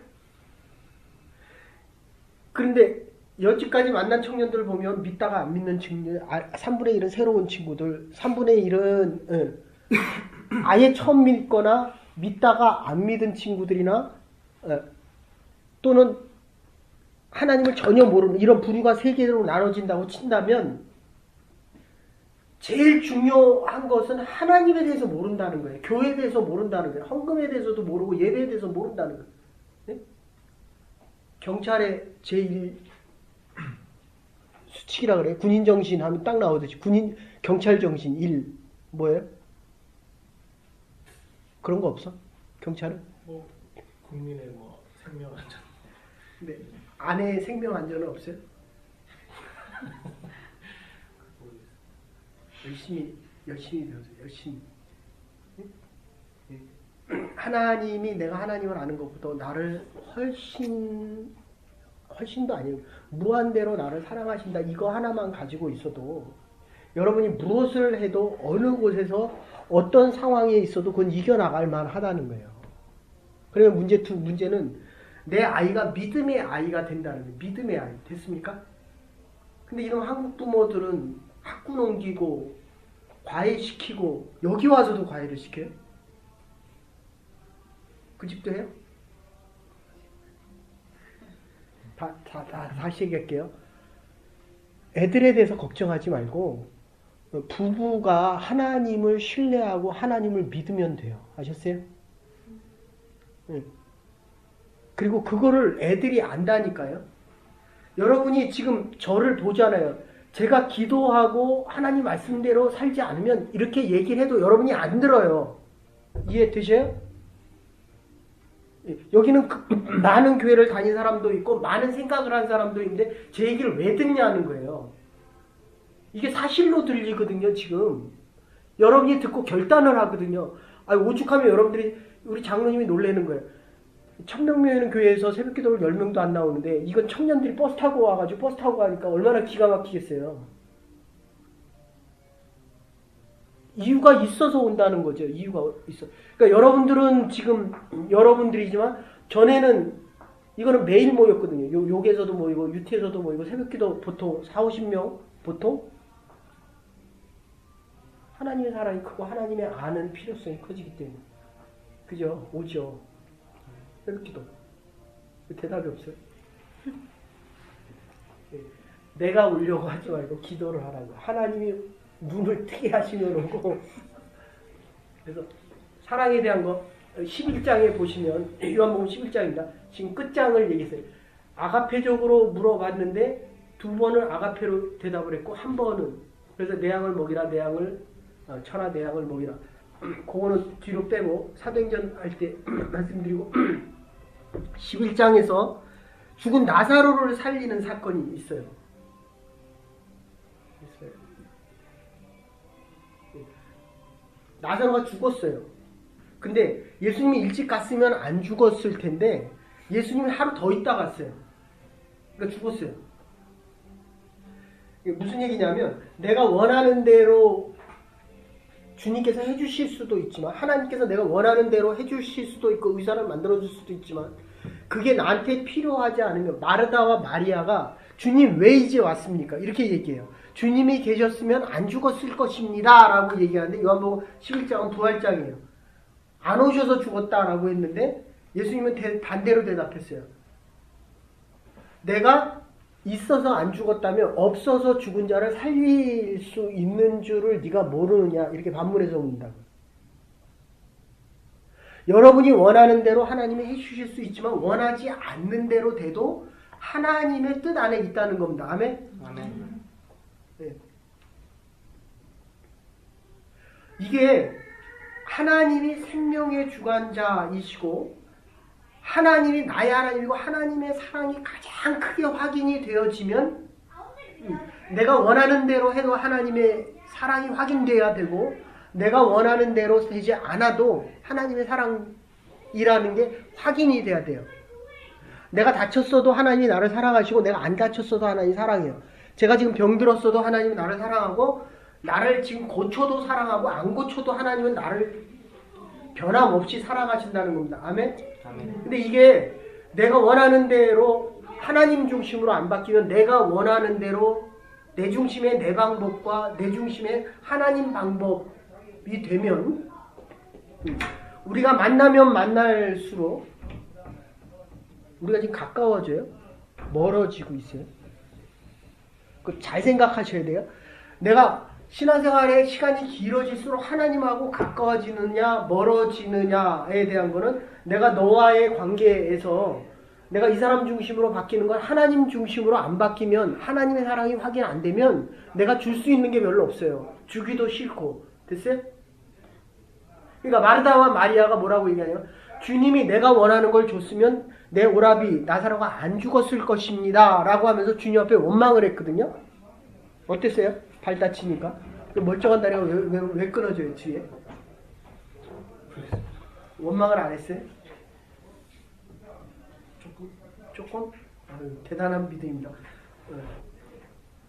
그런데 여지까지 만난 청년들을 보면 믿다가 안 믿는 친구들, 3분의 1은 새로운 친구들, 3분의 1은 아예 처음 믿거나 믿다가 안 믿은 친구들이나 또는 하나님을 전혀 모르는 이런 부류가 3개로 나눠진다고 친다면 제일 중요한 것은 하나님에 대해서 모른다는 거예요. 교회에 대해서 모른다는 거예요. 헌금에 대해서도 모르고 예배에 대해서 모른다는 거예요. 네? 경찰의 제1 수칙이라 그래. 군인 정신 하면 딱 나오듯이 군인 경찰 정신 1 뭐예요? 그런 거 없어? 경찰은? 뭐 국민의 뭐 생명 안전. 네. 아내의 생명 안전은 없어요? 열심히 배우세요. 열심히. 예. 하나님이 내가 하나님을 아는 것보다 나를 훨씬도 아니에요. 무한대로 나를 사랑하신다. 이거 하나만 가지고 있어도 여러분이 무엇을 해도 어느 곳에서 어떤 상황에 있어도 그건 이겨나갈 만하다는 거예요. 그러면 문제는 내 아이가 믿음의 아이가 된다는 거예요. 믿음의 아이. 됐습니까? 근데 이런 한국 부모들은 학군 옮기고 과외시키고 여기 와서도 과외를 시켜요? 그 집도 해요? 다시 얘기할게요. 애들에 대해서 걱정하지 말고 부부가 하나님을 신뢰하고 하나님을 믿으면 돼요. 아셨어요? 네. 그리고 그거를 애들이 안다니까요. 여러분이 지금 저를 보잖아요. 제가 기도하고 하나님 말씀대로 살지 않으면 이렇게 얘기를 해도 여러분이 안 들어요. 이해되셔요? 여기는 많은 교회를 다닌 사람도 있고 많은 생각을 한 사람도 있는데 제 얘기를 왜 듣냐는 거예요. 이게 사실로 들리거든요. 지금 여러분이 듣고 결단을 하거든요. 오죽하면 여러분들이 우리 장로님이 놀라는 거예요. 청명교회는 교회에서 새벽기도를 10명도 안 나오는데 이건 청년들이 버스 타고 와가지고 버스 타고 가니까 얼마나 기가 막히겠어요. 이유가 있어서 온다는 거죠. 이유가 있어. 그러니까 여러분들은 지금 여러분들이지만 전에는 이거는 매일 모였거든요. 욕에서도 모이고 유티에서도 모이고 새벽기도 보통 40-50명 보통 하나님의 사랑이 크고 하나님의 아는 필요성이 커지기 때문에 그죠? 오죠. 새벽기도 대답이 없어요. 내가 오려고 하지 말고 기도를 하라고. 하나님이 눈을 뜨게 하시면 오고. 그래서 사랑에 대한 거 11장에 보시면 요한복음 11장입니다. 지금 끝장을 얘기했어요. 아가페적으로 물어봤는데 2번은 아가페로 대답을 했고 1번은 그래서 내 양을 먹이라 내 양을 천하 내 양을 먹이라. 그거는 뒤로 빼고 사도행전 할 때 말씀드리고 11장에서 죽은 나사로를 살리는 사건이 있어요. 나사로가 죽었어요. 근데 예수님이 일찍 갔으면 안 죽었을 텐데 예수님이 하루 더 있다 갔어요. 그러니까 죽었어요. 이게 무슨 얘기냐면 내가 원하는 대로 주님께서 해주실 수도 있지만 하나님께서 내가 원하는 대로 해주실 수도 있고 의사를 만들어줄 수도 있지만 그게 나한테 필요하지 않으면 마르다와 마리아가 주님 왜 이제 왔습니까? 이렇게 얘기해요. 주님이 계셨으면 안 죽었을 것입니다 라고 얘기하는데 요한복음 11장은 부활장이에요. 안 오셔서 죽었다라고 했는데 예수님은 반대로 대답했어요. 내가 있어서 안 죽었다면 없어서 죽은 자를 살릴 수 있는 줄을 네가 모르느냐 이렇게 반문해서 묻는다. 여러분이 원하는 대로 하나님이 해주실 수 있지만 원하지 않는 대로 돼도 하나님의 뜻 안에 있다는 겁니다. 아멘? 아멘. 네. 이게 하나님이 생명의 주관자이시고 하나님이 나의 하나님이고 하나님의 사랑이 가장 크게 확인이 되어지면 내가 원하는 대로 해도 하나님의 사랑이 확인돼야 되고 내가 원하는 대로 되지 않아도 하나님의 사랑이라는 게 확인이 돼야 돼요. 내가 다쳤어도 하나님이 나를 사랑하시고 내가 안 다쳤어도 하나님이 사랑해요. 제가 지금 병들었어도 하나님은 나를 사랑하고 나를 지금 고쳐도 사랑하고 안 고쳐도 하나님은 나를 변함없이 사랑하신다는 겁니다. 아멘? 아멘. 근데 이게 내가 원하는 대로 하나님 중심으로 안 바뀌면 내가 원하는 대로 내 중심의 내 방법과 내 중심의 하나님 방법이 되면 우리가 만나면 만날수록 우리가 지금 가까워져요? 멀어지고 있어요? 그 잘 생각하셔야 돼요. 내가 신앙생활의 시간이 길어질수록 하나님하고 가까워지느냐 멀어지느냐에 대한 거는 내가 너와의 관계에서 내가 이 사람 중심으로 바뀌는 건 하나님 중심으로 안 바뀌면 하나님의 사랑이 확인 안 되면 내가 줄 수 있는 게 별로 없어요. 주기도 싫고. 됐어요? 그러니까 마르다와 마리아가 뭐라고 얘기하냐면 주님이 내가 원하는 걸 줬으면 내 오라비 나사로가 안 죽었을 것입니다. 라고 하면서 주님 앞에 원망을 했거든요. 어땠어요? 발 다치니까. 멀쩡한 다리가 왜 끊어져요 뒤에? 원망을 안 했어요? 조금? 아유, 대단한 믿음입니다.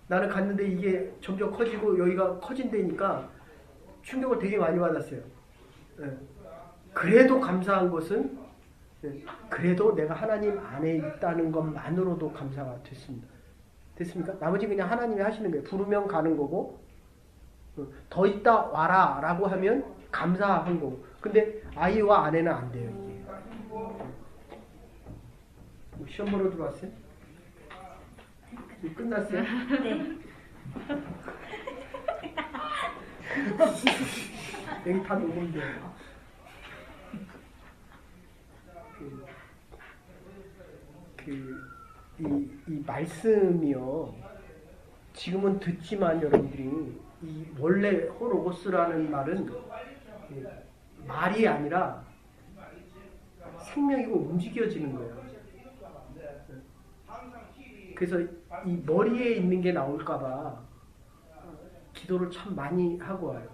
나는 갔는데 이게 점점 커지고 여기가 커진다니까 충격을 되게 많이 받았어요. 그래도 감사한 것은 그래도 내가 하나님 안에 있다는 것만으로도 감사가 됐습니다. 됐습니까? 나머지 그냥 하나님이 하시는 거예요. 부르면 가는 거고 더 있다 와라 라고 하면 감사한 거고. 근데 아이와 아내는 안 돼요. 이게. 시험 보러 들어왔어요? 끝났어요? 네. 여기 다 녹음돼. 이 말씀이요. 지금은 듣지만 여러분들이 이 원래 호로고스라는 말은 말이 아니라 생명이고 움직여지는 거예요. 그래서 이 머리에 있는 게 나올까봐 기도를 참 많이 하고 와요.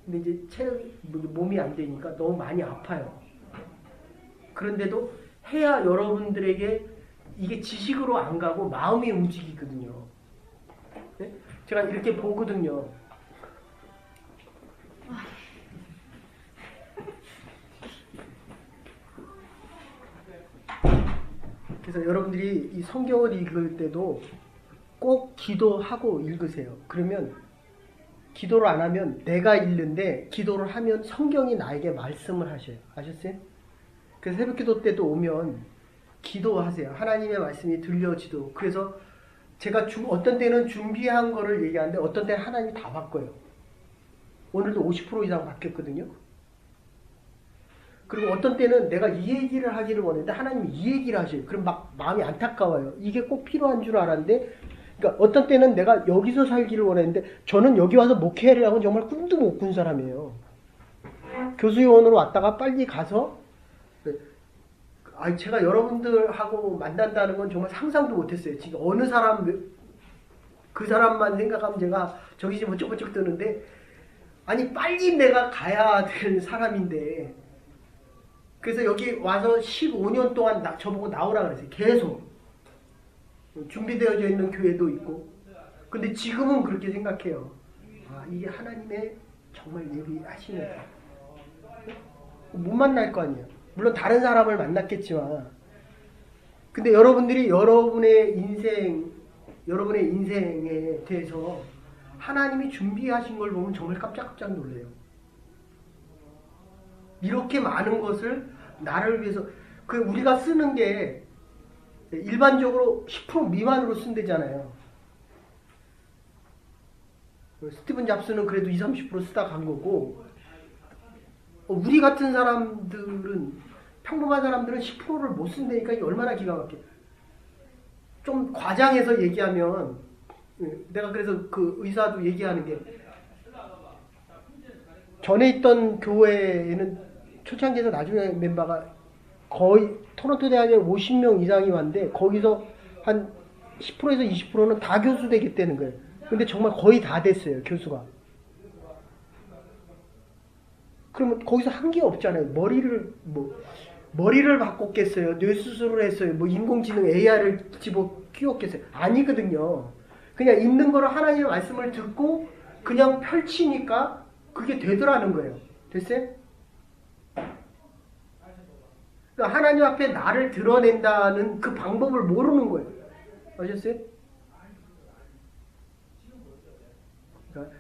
근데 이제 몸이 안 되니까 너무 많이 아파요. 그런데도 해야 여러분들에게 이게 지식으로 안 가고 마음이 움직이거든요. 네? 제가 이렇게 보거든요. 그래서 여러분들이 이 성경을 읽을 때도 꼭 기도하고 읽으세요. 그러면 기도를 안 하면 내가 읽는데 기도를 하면 성경이 나에게 말씀을 하셔요. 아셨어요? 그래서 새벽기도 때도 오면 기도하세요. 하나님의 말씀이 들려지도록. 그래서 제가 어떤 때는 준비한 거를 얘기하는데 어떤 때는 하나님이 다 바꿔요. 오늘도 50% 이상 바뀌었거든요. 그리고 어떤 때는 내가 이 얘기를 하기를 원했는데 하나님이 이 얘기를 하셔요. 그럼 막 마음이 안타까워요. 이게 꼭 필요한 줄 알았는데 그러니까 어떤 때는 내가 여기서 살기를 원했는데 저는 여기 와서 목회를 하고 정말 꿈도 못 꾼 사람이에요. 교수요원으로 왔다가 빨리 가서 제가 여러분들하고 만난다는 건 정말 상상도 못했어요. 지금 어느 사람 그 사람만 생각하면 제가 저기 좀 어쩌고저쩌고 뜨는데 아니 빨리 내가 가야 될 사람인데 그래서 여기 와서 15년 동안 저보고 나오라 그랬어요. 계속 준비되어져 있는 교회도 있고 근데 지금은 그렇게 생각해요. 이게 하나님의 정말 예비하시는 못 만날 거 아니에요. 물론 다른 사람을 만났겠지만 근데 여러분들이 여러분의 인생에 대해서 하나님이 준비하신 걸 보면 정말 깜짝깜짝 놀래요. 이렇게 많은 것을 나를 위해서 우리가 쓰는 게 일반적으로 10% 미만으로 쓴대잖아요. 스티븐 잡스는 그래도 20-30% 쓰다 간 거고 우리 같은 사람들은 평범한 사람들은 10%를 못 쓴다니까 이게 얼마나 기가 막혀. 좀 과장해서 얘기하면 내가 그래서 그 의사도 얘기하는 게 전에 있던 교회에는 초창기에서 나중에 멤버가 거의 토론토 대학에 50명 이상이 왔는데 거기서 한 10%에서 20%는 다 교수 되겠다는 거예요. 근데 정말 거의 다 됐어요. 교수가. 그러면 거기서 한 게 없잖아요. 머리를 바꿨겠어요. 뇌수술을 했어요. 인공지능 AI를 끼웠겠어요. 아니거든요. 그냥 있는 거로 하나님의 말씀을 듣고 그냥 펼치니까 그게 되더라는 거예요. 됐어요? 그러니까 하나님 앞에 나를 드러낸다는 그 방법을 모르는 거예요. 아셨어요? 그러니까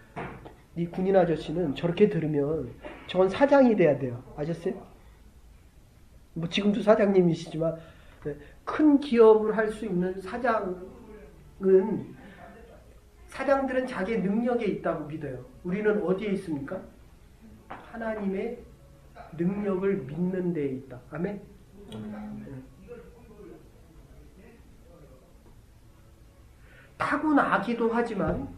이 군인 아저씨는 저렇게 들으면 저건 사장이 돼야 돼요. 아셨어요? 지금도 사장님이시지만 큰 기업을 할 수 있는 사장들은 자기의 능력에 있다고 믿어요. 우리는 어디에 있습니까? 하나님의 능력을 믿는 데에 있다. 아멘? 타고나기도 하지만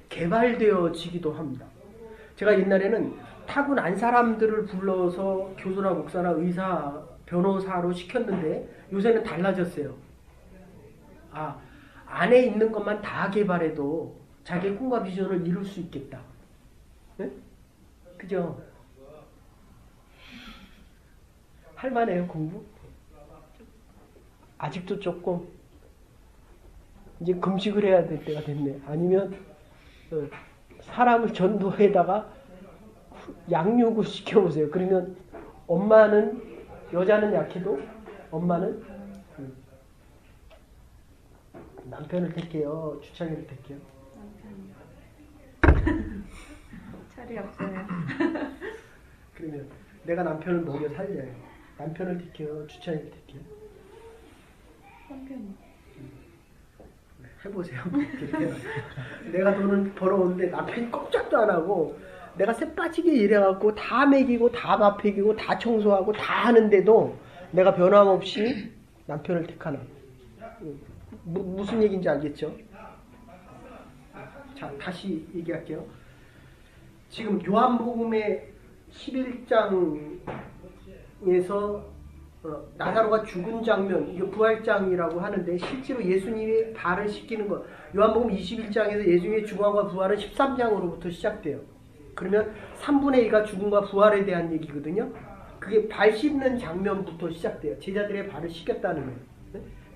개발되어지기도 합니다. 제가 옛날에는 타고난 사람들을 불러서 교수나 목사나 의사, 변호사로 시켰는데 요새는 달라졌어요. 안에 있는 것만 다 개발해도 자기의 꿈과 비전을 이룰 수 있겠다. 네? 그죠? 할만해요, 공부? 아직도 조금 이제 금식을 해야 될 때가 됐네. 아니면 사람을 전도에다가 양육을 시켜보세요. 그러면 엄마는, 여자는 약해도 엄마는 남편을 택해요, 주창이를 택해요? 철이 없어요. 그러면 내가 남편을 먹여 살려요. 남편을 택해요, 주창이를 택해요? 남편이. 해보세요. 내가 돈을 벌어오는데 남편이 꼼짝도 안 하고 내가 새 빠지게 일해갖고 다 먹이고 다 밥 먹이고 다 청소하고 다 하는데도 내가 변함없이 남편을 택하나. 무슨 얘기인지 알겠죠? 자, 다시 얘기할게요. 지금 요한복음의 11장에서 나사로가 죽은 장면, 이거 부활장이라고 하는데 실제로 예수님이 발을 씻기는 것, 요한복음 21장에서 예수님의 죽음과 부활은 13장으로부터 시작돼요. 그러면 3분의 2가 죽음과 부활에 대한 얘기거든요. 그게 발 씻는 장면부터 시작돼요. 제자들의 발을 씻겼다는 거예요.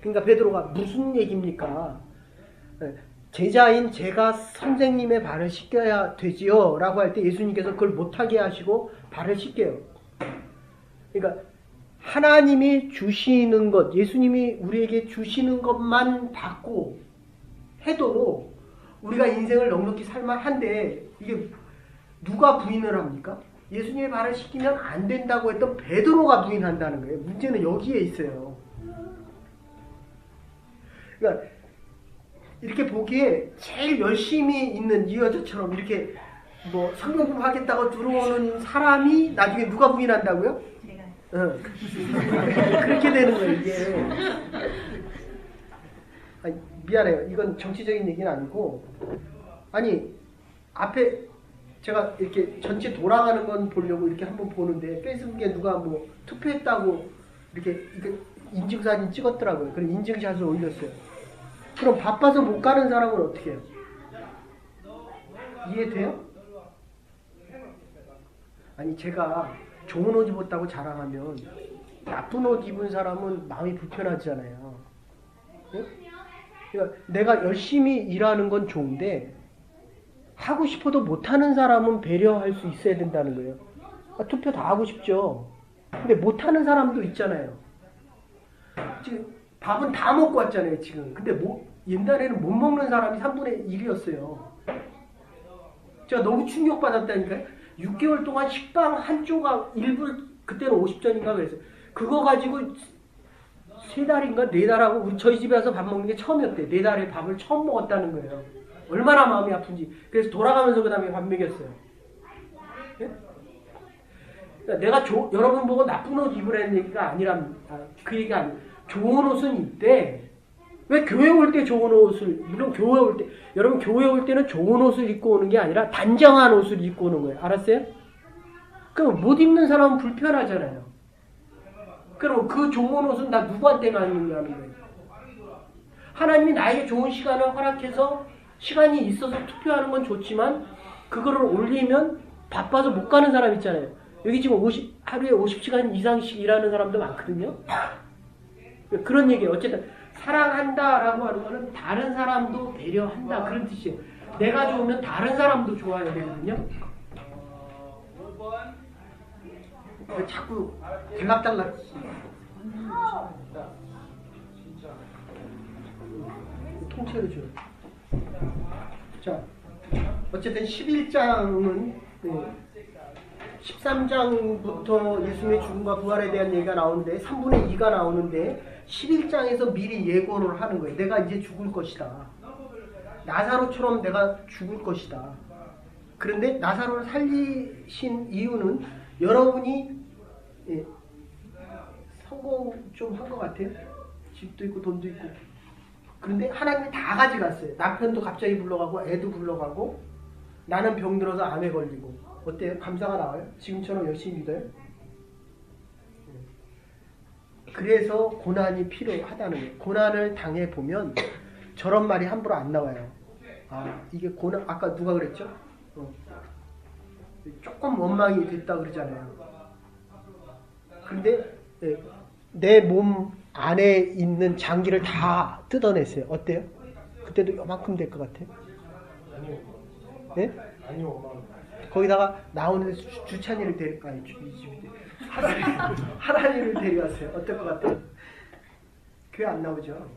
그러니까 베드로가 무슨 얘기입니까? 제자인 제가 선생님의 발을 씻겨야 되지요 라고 할 때 예수님께서 그걸 못하게 하시고 발을 씻겨요. 그러니까 하나님이 주시는 것, 예수님이 우리에게 주시는 것만 받고 해도 우리가 인생을 넉넉히 살만한데 이게 누가 부인을 합니까? 예수님의 발을 씻기면 안 된다고 했던 베드로가 부인한다는 거예요. 문제는 여기에 있어요. 그러니까 이렇게 보기에 제일 열심히 있는 이 여자처럼 이렇게 뭐 성경 공부하겠다고 들어오는 사람이 나중에 누가 부인한다고요? 제가. 그렇게 되는 거예요, 이게. 아니, 미안해요. 이건 정치적인 얘기는 아니고, 아니, 앞에 제가 이렇게 전체 돌아가는 건 보려고 이렇게 한번 보는데, 페이스북에 누가 뭐 투표했다고 이렇게 인증사진 찍었더라고요. 그래서 인증샷을 올렸어요. 그럼 바빠서 못 가는 사람은 어떻게 해요? 이해돼요? 아니, 제가 좋은 옷 입었다고 자랑하면 나쁜 옷 입은 사람은 마음이 불편하잖아요. 네? 그러니까 내가 열심히 일하는 건 좋은데 하고 싶어도 못하는 사람은 배려할 수 있어야 된다는 거예요. 투표 다 하고 싶죠. 근데 못하는 사람도 있잖아요. 지금 밥은 다 먹고 왔잖아요, 지금. 근데 옛날에는 못 먹는 사람이 3분의 1이었어요. 제가 너무 충격받았다니까요. 6개월 동안 식빵 한 조각, 1불, 그때는 50전인가 그랬어요. 그거 가지고 3달인가 4달하고 우리 저희 집에 와서 밥 먹는 게 처음이었대요. 4달에 밥을 처음 먹었다는 거예요. 얼마나 마음이 아픈지. 그래서 돌아가면서 그 다음에 밥 먹였어요. 예? 그러니까 내가 여러분 보고 나쁜 옷 입으라는 얘기가 아니란, 그 얘기가 아니에요. 좋은 옷은 입되, 왜 교회 올 때 좋은 옷을, 물론 교회 올 때, 여러분 교회 올 때는 좋은 옷을 입고 오는 게 아니라 단정한 옷을 입고 오는 거예요. 알았어요? 그럼 못 입는 사람은 불편하잖아요. 그럼 그 좋은 옷은 나 누구한테 맞는다는 거예요? 하나님이 나에게 좋은 시간을 허락해서 시간이 있어서 투표하는 건 좋지만 그거를 올리면 바빠서 못 가는 사람 있잖아요. 여기 지금 하루에 50시간 이상씩 일하는 사람도 많거든요. 그런 얘기예요. 어쨌든 사랑한다라고 하는 거는 다른 사람도 배려한다 그런 뜻이에요. 내가 좋으면 다른 사람도 좋아야 되거든요. 자꾸 대각달락 통째로 줘요. 자, 어쨌든 11장은 13장부터 예수님의 죽음과 부활에 대한 얘기가 나오는데 3분의 2가 나오는데 11장에서 미리 예고를 하는 거예요. 내가 이제 죽을 것이다. 나사로처럼 내가 죽을 것이다. 그런데 나사로를 살리신 이유는 여러분이 성공 좀 한 것 같아요. 집도 있고 돈도 있고. 그런데 하나님이 다 가져갔어요. 남편도 갑자기 불러가고 애도 불러가고 나는 병들어서 암에 걸리고. 어때요? 감사가 나와요? 지금처럼 열심히 믿어요? 그래서 고난이 필요하다는 거예요. 고난을 당해보면 저런 말이 함부로 안 나와요. 아, 이게 고난, 아까 누가 그랬죠? 조금 원망이 됐다 그러잖아요. 근데 내 몸 안에 있는 장기를 다 뜯어냈어요. 어때요? 그때도 요만큼 될 것 같아요? 아니요. 네? 아니요, 엄마. 거기다가 나오는 주찬이를 하란이를 데려왔어요. 어떨 것 같아요? 그게 안 나오죠.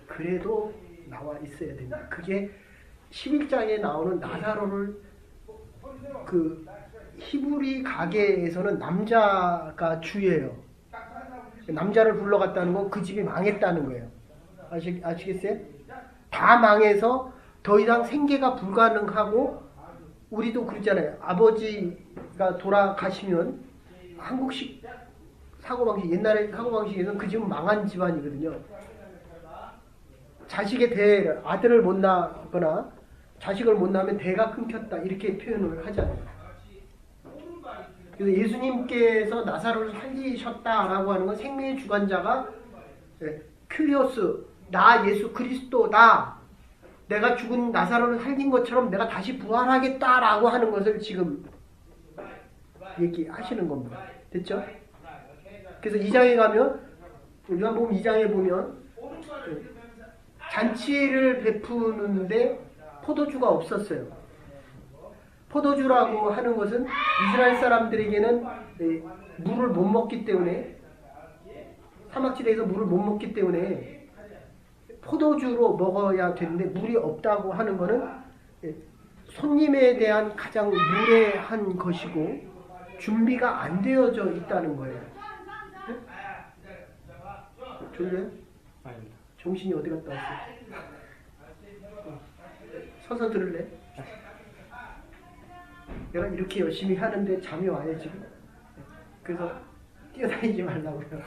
그래도 나와 있어야 됩니다. 그게 11장에 나오는 나사로를 그 히브리 가게에서는 남자가 주예요. 남자를 불러갔다는 건 그 집이 망했다는 거예요. 아시겠어요? 다 망해서 더 이상 생계가 불가능하고 우리도 그러잖아요. 아버지가 돌아가시면 한국식 사고방식, 옛날에 사고방식에서는 그 집은 망한 집안이거든요. 자식의 대 아들을 못 낳거나 자식을 못 낳으면 대가 끊겼다 이렇게 표현을 하잖아요. 그래서 예수님께서 나사로를 살리셨다라고 하는 건 생명의 주관자가 큐리오스, 나 예수 그리스도다. 내가 죽은 나사로를 살린 것처럼 내가 다시 부활하겠다라고 하는 것을 지금 얘기하시는 겁니다. 됐죠? 그래서 2장에 가면 요한복음 2장에 보면 잔치를 베푸는데 포도주가 없었어요. 포도주라고 하는 것은 이스라엘 사람들에게는 물을 못 먹기 때문에 사막지대에서 물을 못 먹기 때문에 포도주로 먹어야 되는데 물이 없다고 하는 것은 손님에 대한 가장 무례한 것이고 준비가 안 되어져 있다는 거예요. 졸려요? 아닙니다. 정신이 어디 갔다 왔어요? 서서 들을래? 내가 이렇게 열심히 하는데 잠이 와요 지금? 그래서 뛰어다니지 말라고요.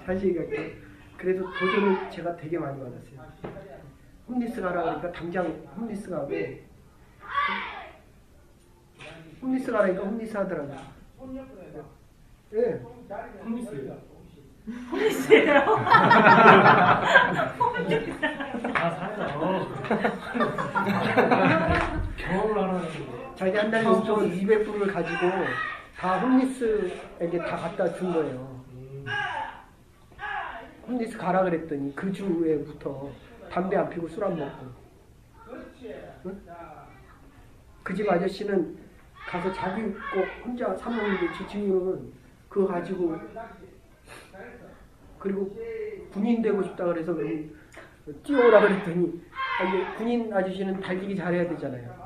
다시 얘기할게요. 그래서 도전을 제가 되게 많이 받았어요. 홈리스 가라 그러니까 당장 홈리스 가고 홈리스 가라니까 홈리스 하더라고요. 예. 홈리스예요. 홈리스예요? 다 살아요. 경험을 하라는 거. 자기 한 달 용돈 200불을 가지고 다 홈리스에게 다 갖다 준 거예요. 홈리스 가라 그랬더니 그 주에부터 담배 안 피고 술 안 먹고. 응? 그 집 아저씨는 가서 자기 거 혼자 사 먹는데 저 친구는 그거 가지고 그리고 군인 되고 싶다 그래서 뛰어오라 그랬더니 아니, 군인 아저씨는 달리기 잘해야 되잖아요.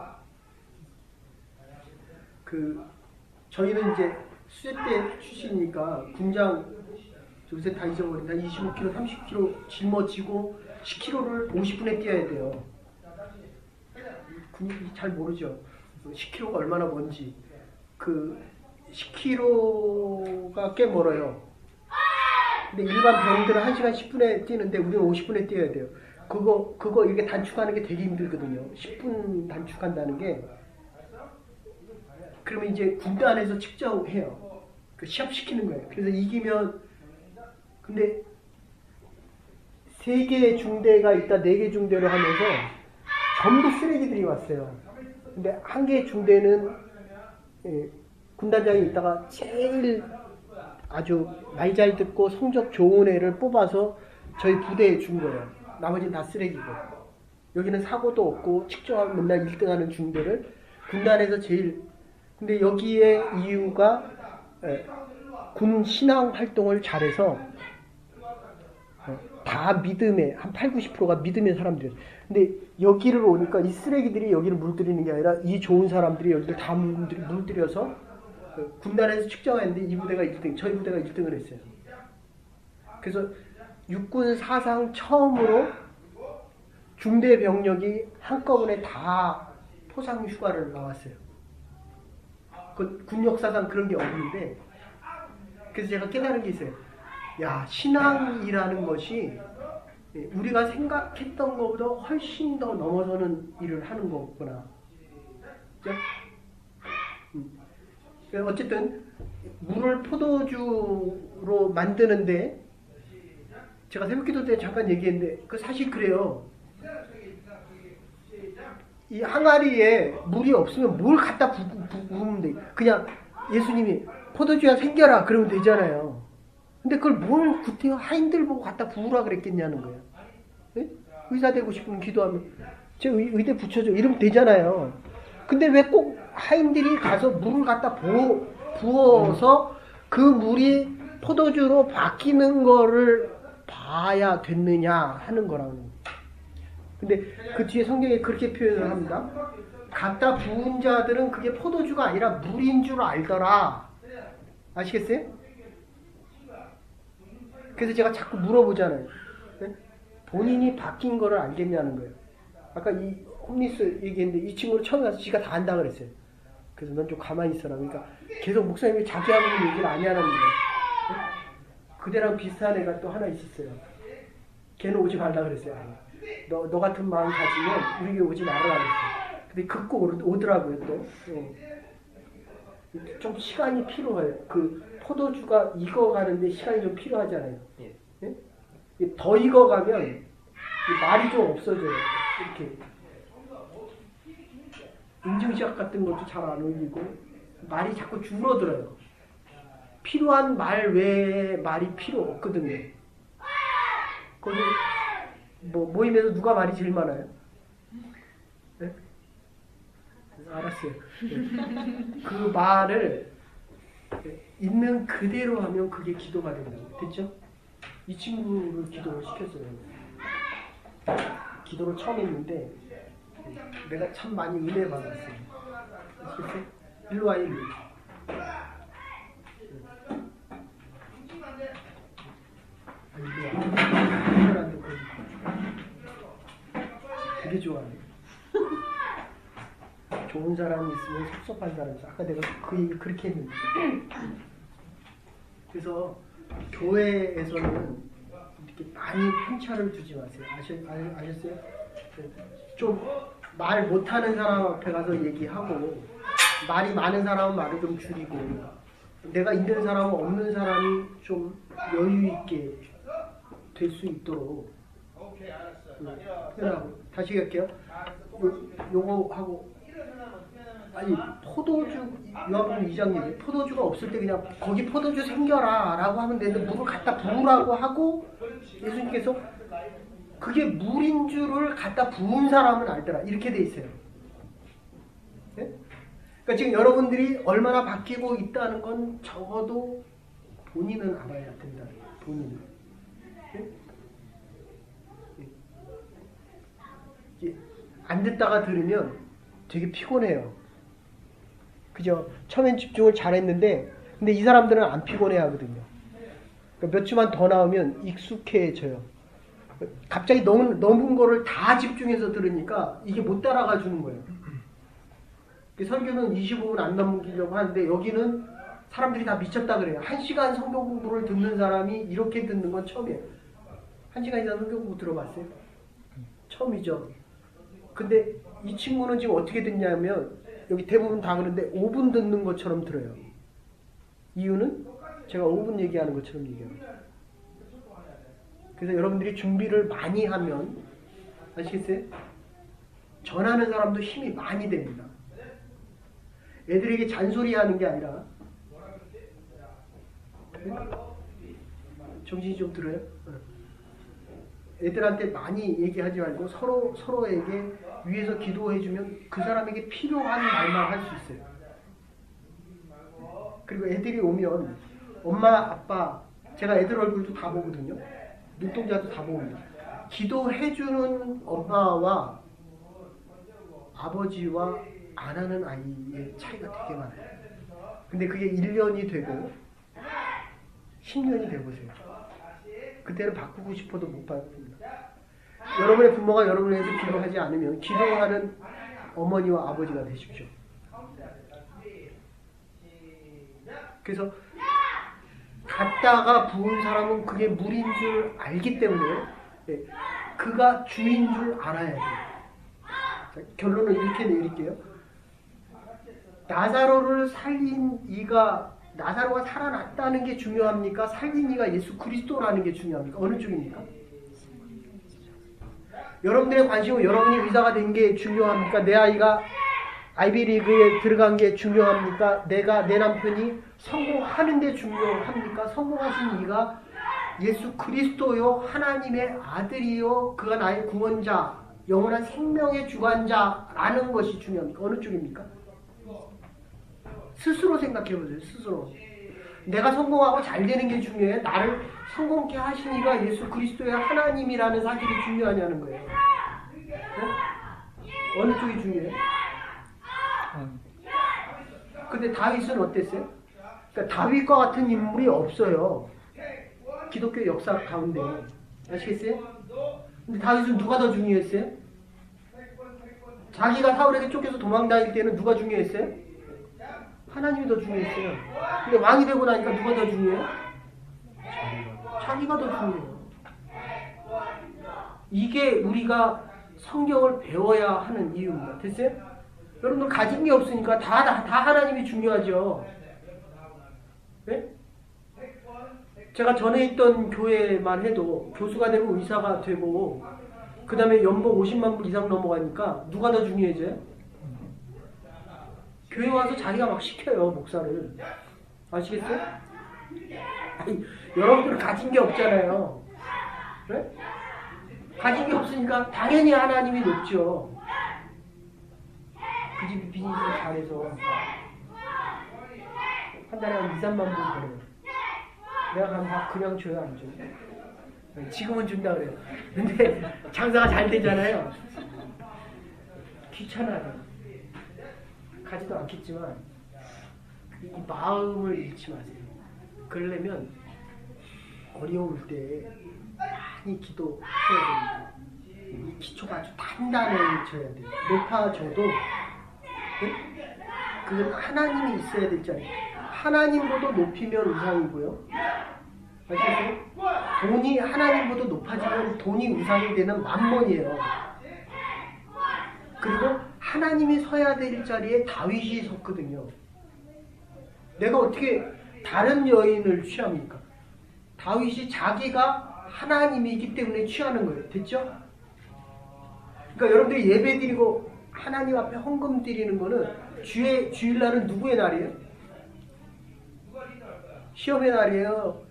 저희는 이제 수제대 출신이니까 군장 요새 다 잊어버린다. 25km, 30km 짊어지고 10km를 50분에 뛰어야 돼요. 군인이 잘 모르죠. 10km가 얼마나 먼지. 10km가 꽤 멀어요. 근데 일반 병들은 1시간 10분에 뛰는데 우리는 50분에 뛰어야 돼요. 그거 이렇게 단축하는 게 되게 힘들거든요. 10분 단축한다는 게. 그러면 이제 군단에서 측정해요. 시합시키는 거예요. 그래서 이기면, 근데 3개의 중대가 있다 4개 중대를 하면서 전부 쓰레기들이 왔어요. 근데 1개의 중대는 군단장이 있다가 제일 아주 말 잘 듣고 성적 좋은 애를 뽑아서 저희 부대에 준 거예요. 나머지는 다 쓰레기고. 여기는 사고도 없고 측정하면 맨날 1등하는 중대를 군단에서 제일. 근데 여기에 이유가 군 신앙 활동을 잘해서 다 믿음에 한 80-90%가 믿음의 사람들이에요. 근데 여기를 오니까 이 쓰레기들이 여기를 물들이는 게 아니라 이 좋은 사람들이 여기를 다 물들여서 군단에서 측정했는데 이 부대가 1등, 저희 부대가 1등을 했어요. 그래서 육군 사상 처음으로 중대 병력이 한꺼번에 다 포상 휴가를 나왔어요. 군 역사상 그런 게 없는데, 그래서 제가 깨달은 게 있어요. 야, 신앙이라는 것이 우리가 생각했던 것보다 훨씬 더 넘어서는 일을 하는 거구나. 그죠? 어쨌든 물을 포도주로 만드는데 제가 새벽기도 때 잠깐 얘기했는데 그 사실 그래요. 이 항아리에 물이 없으면 뭘 갖다 부으면 돼. 그냥 예수님이 포도주야 생겨라 그러면 되잖아요. 근데 그걸 뭘 구태 하인들 보고 갖다 부으라 그랬겠냐는 거예요. 네? 의사 되고 싶으면 기도하면 제 의대 붙여줘 이러면 되잖아요. 근데 왜 꼭 하인들이 가서 물을 갖다 부어서 그 물이 포도주로 바뀌는 거를 봐야 됐느냐 하는 거라고. 근데 그 뒤에 성경에 그렇게 표현을 합니다. 갖다 부은 자들은 그게 포도주가 아니라 물인 줄 알더라. 아시겠어요? 그래서 제가 자꾸 물어보잖아요. 네? 본인이 바뀐 거를 알겠냐는 거예요. 아까 이 홈리스 얘기했는데 이 친구는 처음에 와서 지가 다 안다 그랬어요. 그래서 넌 좀 가만히 있어라. 그러니까 계속 목사님이 자기하고는 얘기를 안 하는 거예요. 네? 그대랑 비슷한 애가 또 하나 있었어요. 걔는 오지 말라 그랬어요. 너 같은 마음 가지면 우리에게 오지 말아라 그랬어요. 근데 긋고 오더라고요 또. 좀 시간이 필요해요. 그 포도주가 익어가는데 시간이 좀 필요하잖아요. 네? 더 익어가면 말이 좀 없어져요. 이렇게 인증샷 같은 것도 잘 안 올리고 말이 자꾸 줄어들어요. 필요한 말 외에 말이 필요 없거든요. 거기 뭐 모임에서 누가 말이 제일 많아요? 네? 알았어요. 네. 그 말을 있는 그대로 하면 그게 기도가 된다고. 됐죠? 이 친구를 기도를 시켰어요. 기도를 처음 했는데 내가 참 많이 은혜 받았어요. 아시겠어요? 일로 와, 일로. 되게 좋아해. 좋은 사람이 있으면 섭섭한 사람이 있어. 아까 내가 그 얘기 그렇게 했는데. 그래서 교회에서는 이렇게 많이 편차를 두지 마세요. 아셨어요? 좀 말 못하는 사람 앞에 가서 얘기하고 말이 많은 사람은 말을 좀 줄이고 내가 있는 사람은 없는 사람이 좀 여유 있게 될 수 있도록 표현하고 다시 할게요. 요거 하고 아니 포도주 요한복음 2장 포도주가 없을 때 그냥 거기 포도주 생겨라 라고 하면 되는데 물을 갖다 부으라고 하고 예수님께서 그게 물인 줄을 갖다 부은 사람은 알더라 이렇게 돼 있어요. 네? 그러니까 지금 여러분들이 얼마나 바뀌고 있다는 건 적어도 본인은 알아야 된다. 본인은. 네? 안 듣다가 들으면 되게 피곤해요. 그죠? 처음엔 집중을 잘했는데 근데 이 사람들은 안 피곤해 하거든요. 그러니까 몇 주만 더 나오면 익숙해져요. 갑자기 넘은 거를 다 집중해서 들으니까 이게 못 따라가 주는 거예요. 설교는 25분 안 넘기려고 하는데 여기는 사람들이 다 미쳤다 그래요. 1시간 성경 공부를 듣는 사람이 이렇게 듣는 건 처음이에요. 1시간 이상 성경 공부 들어봤어요? 처음이죠. 근데 이 친구는 지금 어떻게 듣냐면 여기 대부분 다 그런데 5분 듣는 것처럼 들어요. 이유는 제가 5분 얘기하는 것처럼 얘기해요. 그래서 여러분들이 준비를 많이 하면 아시겠어요? 전하는 사람도 힘이 많이 됩니다. 애들에게 잔소리하는 게 아니라 정신이 좀 들어요? 애들한테 많이 얘기하지 말고 서로에게 위에서 기도해주면 그 사람에게 필요한 말만 할 수 있어요. 그리고 애들이 오면 엄마, 아빠 제가 애들 얼굴도 다 보거든요. 눈동자도 다 봅니다. 기도해주는 엄마와 아버지와 안 하는 아이의 차이가 되게 많아요. 근데 그게 1년이 되고 10년이 되보세요. 그때는 바꾸고 싶어도 못 바꿉니다. 여러분의 부모가 여러분을 위해서 기도하지 않으면 기도하는 어머니와 아버지가 되십시오. 그래서 갖다가 부은 사람은 그게 물인 줄 알기 때문에 그가 주인 줄 알아야 돼요. 자, 결론을 이렇게 내릴게요. 나사로를 살린 이가 나사로가 살아났다는 게 중요합니까? 살린 이가 예수 그리스도라는 게 중요합니까? 어느 쪽입니까? 여러분들의 관심은 여러분이 의사가 된 게 중요합니까? 내 아이가 아이비리그에 들어간 게 중요합니까? 내 남편이 성공하는 게 중요합니까? 성공하신 이가 예수 그리스도요 하나님의 아들이요 그가 나의 구원자 영원한 생명의 주관자라는 것이 중요합니까? 어느 쪽입니까? 스스로 생각해보세요. 스스로. 내가 성공하고 잘 되는 게 중요해? 나를 성공케 하신 이가 예수 그리스도의 하나님이라는 사실이 중요하냐는 거예요. 네? 어느 쪽이 중요해? 근데 다윗은 어땠어요? 그러니까 다윗과 같은 인물이 없어요. 기독교 역사 가운데. 아시겠어요? 근데 다윗은 누가 더 중요했어요? 자기가 사울에게 쫓겨서 도망다닐 때는 누가 중요했어요? 하나님이 더 중요했어요. 근데 왕이 되고 나니까 누가 더 중요해요? 자기가 더 중요해요. 이게 우리가 성경을 배워야 하는 이유입니다. 됐어요? 여러분들 가진 게 없으니까 다 하나님이 중요하죠. 네? 제가 전에 있던 교회만 해도 교수가 되고 의사가 되고 그 다음에 연봉 50만 불 이상 넘어가니까 누가 더 중요해져요? 교회 와서 자기가 막 시켜요, 목사를. 아시겠어요? 아니, 여러분들은 가진 게 없잖아요. 네? 가진 게 없으니까 당연히 하나님이 높죠. 그 집이 비즈니스 잘해서 한 달에 한 2, 3만 불 벌어요. 내가 가면 다 그냥 줘요, 안 줘요? 지금은 준다 그래요. 근데 장사가 잘 되잖아요. 귀찮아요. 가지도 않겠지만 이 마음을 잃지 마세요. 그러려면 어려울 때 많이 기도해야 됩니다. 이 기초가 아주 단단해져야 돼요. 높아져도 네? 그건 하나님이 있어야 되잖아요. 하나님보다 높이면 우상이고요. 아시겠어요? 돈이 하나님보다 높아지면 돈이 우상이 되는 만몬이에요. 그리고 하나님이 서야 될 자리에 다윗이 섰거든요. 내가 어떻게 다른 여인을 취합니까? 다윗이 자기가 하나님이기 때문에 취하는 거예요. 됐죠? 그러니까 여러분들이 예배 드리고 하나님 앞에 헌금 드리는 거는 주일날은 누구의 날이에요? 시험의 날이에요.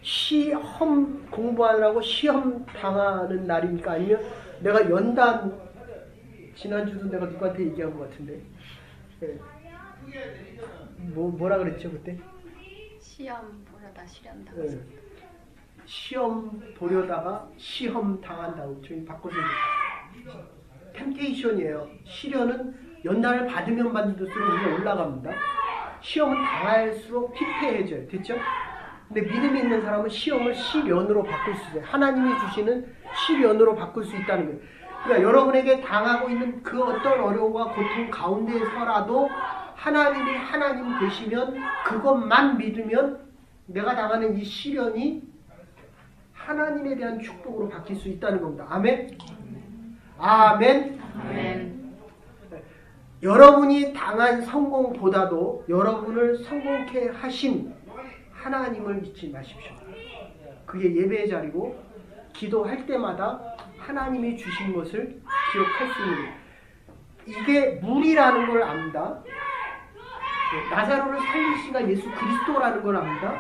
시험 공부하느라고 시험 당하는 날입니까? 아니면 내가 연단 지난주도 내가 누구한테 얘기한 것 같은데 네. 뭐라 그랬죠 그때? 시험 보려다 실현 네. 당했어. 시험 보려다가 시험 당한다고 저희 바꿔서 템테이션이에요. 시련은 연단을 받으면 받을수록 우리가 올라갑니다. 시험은 당할수록 피폐해져요. 됐죠? 근데 믿음이 있는 사람은 시험을 시련으로 바꿀 수 있어요. 하나님이 주시는 시련으로 바꿀 수 있다는 거예요. 그러니까 여러분에게 당하고 있는 그 어떤 어려움과 고통 가운데서라도 하나님이 하나님 되시면 그것만 믿으면 내가 당하는 이 시련이 하나님에 대한 축복으로 바뀔 수 있다는 겁니다. 아멘? 아멘? 아멘. 여러분이 당한 성공보다도 여러분을 성공케 하신 하나님을 잊지 마십시오. 그게 예배의 자리고 기도할 때마다 하나님이 주신 것을 기억할 수 있는 이게 물이라는 걸 압니다. 나사로를 살리신 가 예수 그리스도라는 걸 압니다.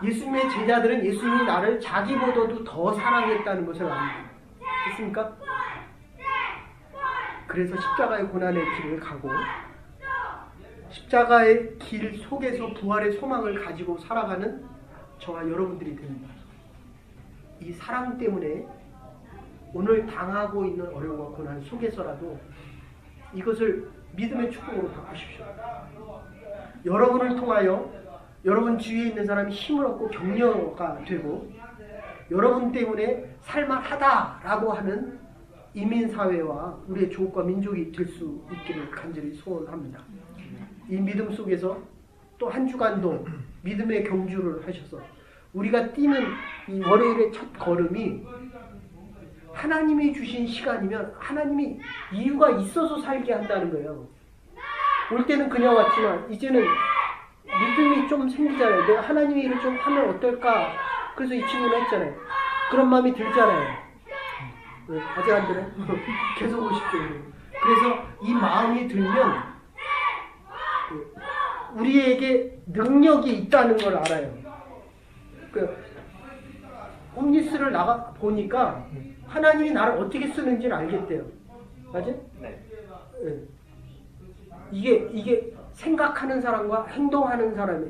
예수님의 제자들은 예수님이 나를 자기보다도 더 사랑했다는 것을 압니다. 됐습니까? 그래서 십자가의 고난의 길을 가고 십자가의 길 속에서 부활의 소망을 가지고 살아가는 저와 여러분들이 됩니다. 이 사랑 때문에 오늘 당하고 있는 어려움과 고난 속에서라도 이것을 믿음의 축복으로 바꾸십시오. 여러분을 통하여 여러분 주위에 있는 사람이 힘을 얻고 격려가 되고 여러분 때문에 살만하다라고 하는 이민사회와 우리의 조국과 민족이 될 수 있기를 간절히 소원합니다. 이 믿음 속에서 또 한 주간도 믿음의 경주를 하셔서 우리가 뛰는 이 월요일의 첫 걸음이 하나님이 주신 시간이면 하나님이 이유가 있어서 살게 한다는 거예요. 올 때는 그냥 왔지만 이제는 믿음이 좀 생기잖아요. 내가 하나님의 일을 좀 하면 어떨까? 그래서 이 친구는 했잖아요. 그런 마음이 들잖아요. 네, 아직 안 들어요? 계속 오십시오. 그래서 이 마음이 들면 우리에게 능력이 있다는 걸 알아요. 홈리스를 나가 보니까 하나님이 나를 어떻게 쓰는지를 알겠대요. 맞지? 네. 이게 생각하는 사람과 행동하는 사람이.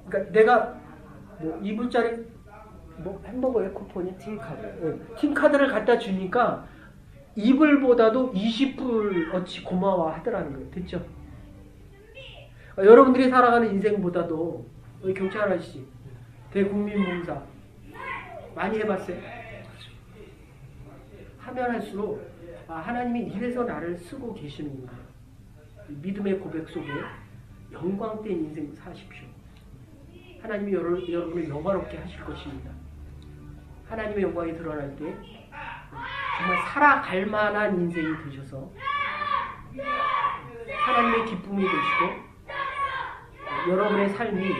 그러니까 내가 뭐 2불짜리 뭐 햄버거에 쿠폰이 팀카드. 팀카드를 갖다 주니까 2불보다도 20불 어치 고마워하더라는 거예요. 됐죠? 여러분들이 살아가는 인생보다도 우리 경찰 아저씨 대국민봉사 많이 해봤어요? 하면 할수록 하나님이 이래서 나를 쓰고 계시는구나. 믿음의 고백 속에 영광된 인생 사십시오. 하나님이 여러분을 영화롭게 하실 것입니다. 하나님의 영광이 드러날 때 정말 살아갈 만한 인생이 되셔서 하나님의 기쁨이 되시고 여러분의 삶이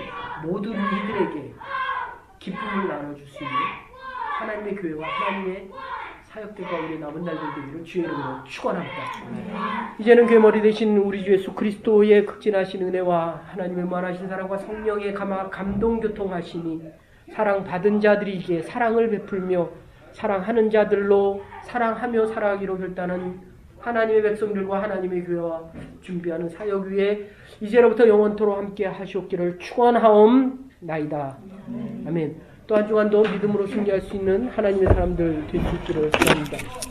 모든 이들에게 기쁨을 나눠줄 수 있는 하나님의 교회와 하나님의 사역들과 우리 남은 날들 되기를 주의 이름으로 축원합니다. 이제는 괴머리 되신 우리 주 예수 그리스도의 극진하신 은혜와 하나님의 무한하신 사랑과 성령의 감동교통하시니 사랑받은 자들에게 사랑을 베풀며 사랑하는 자들로 사랑하며 살아가기로 결단한 하나님의 백성들과 하나님의 교회와 준비하는 사역 위에 이제로부터 영원토록 함께 하시옵기를 축원하옵나이다. 아멘. 또 한 주간도 믿음으로 승리할 수 있는 하나님의 사람들 될 수 있기를 바랍니다.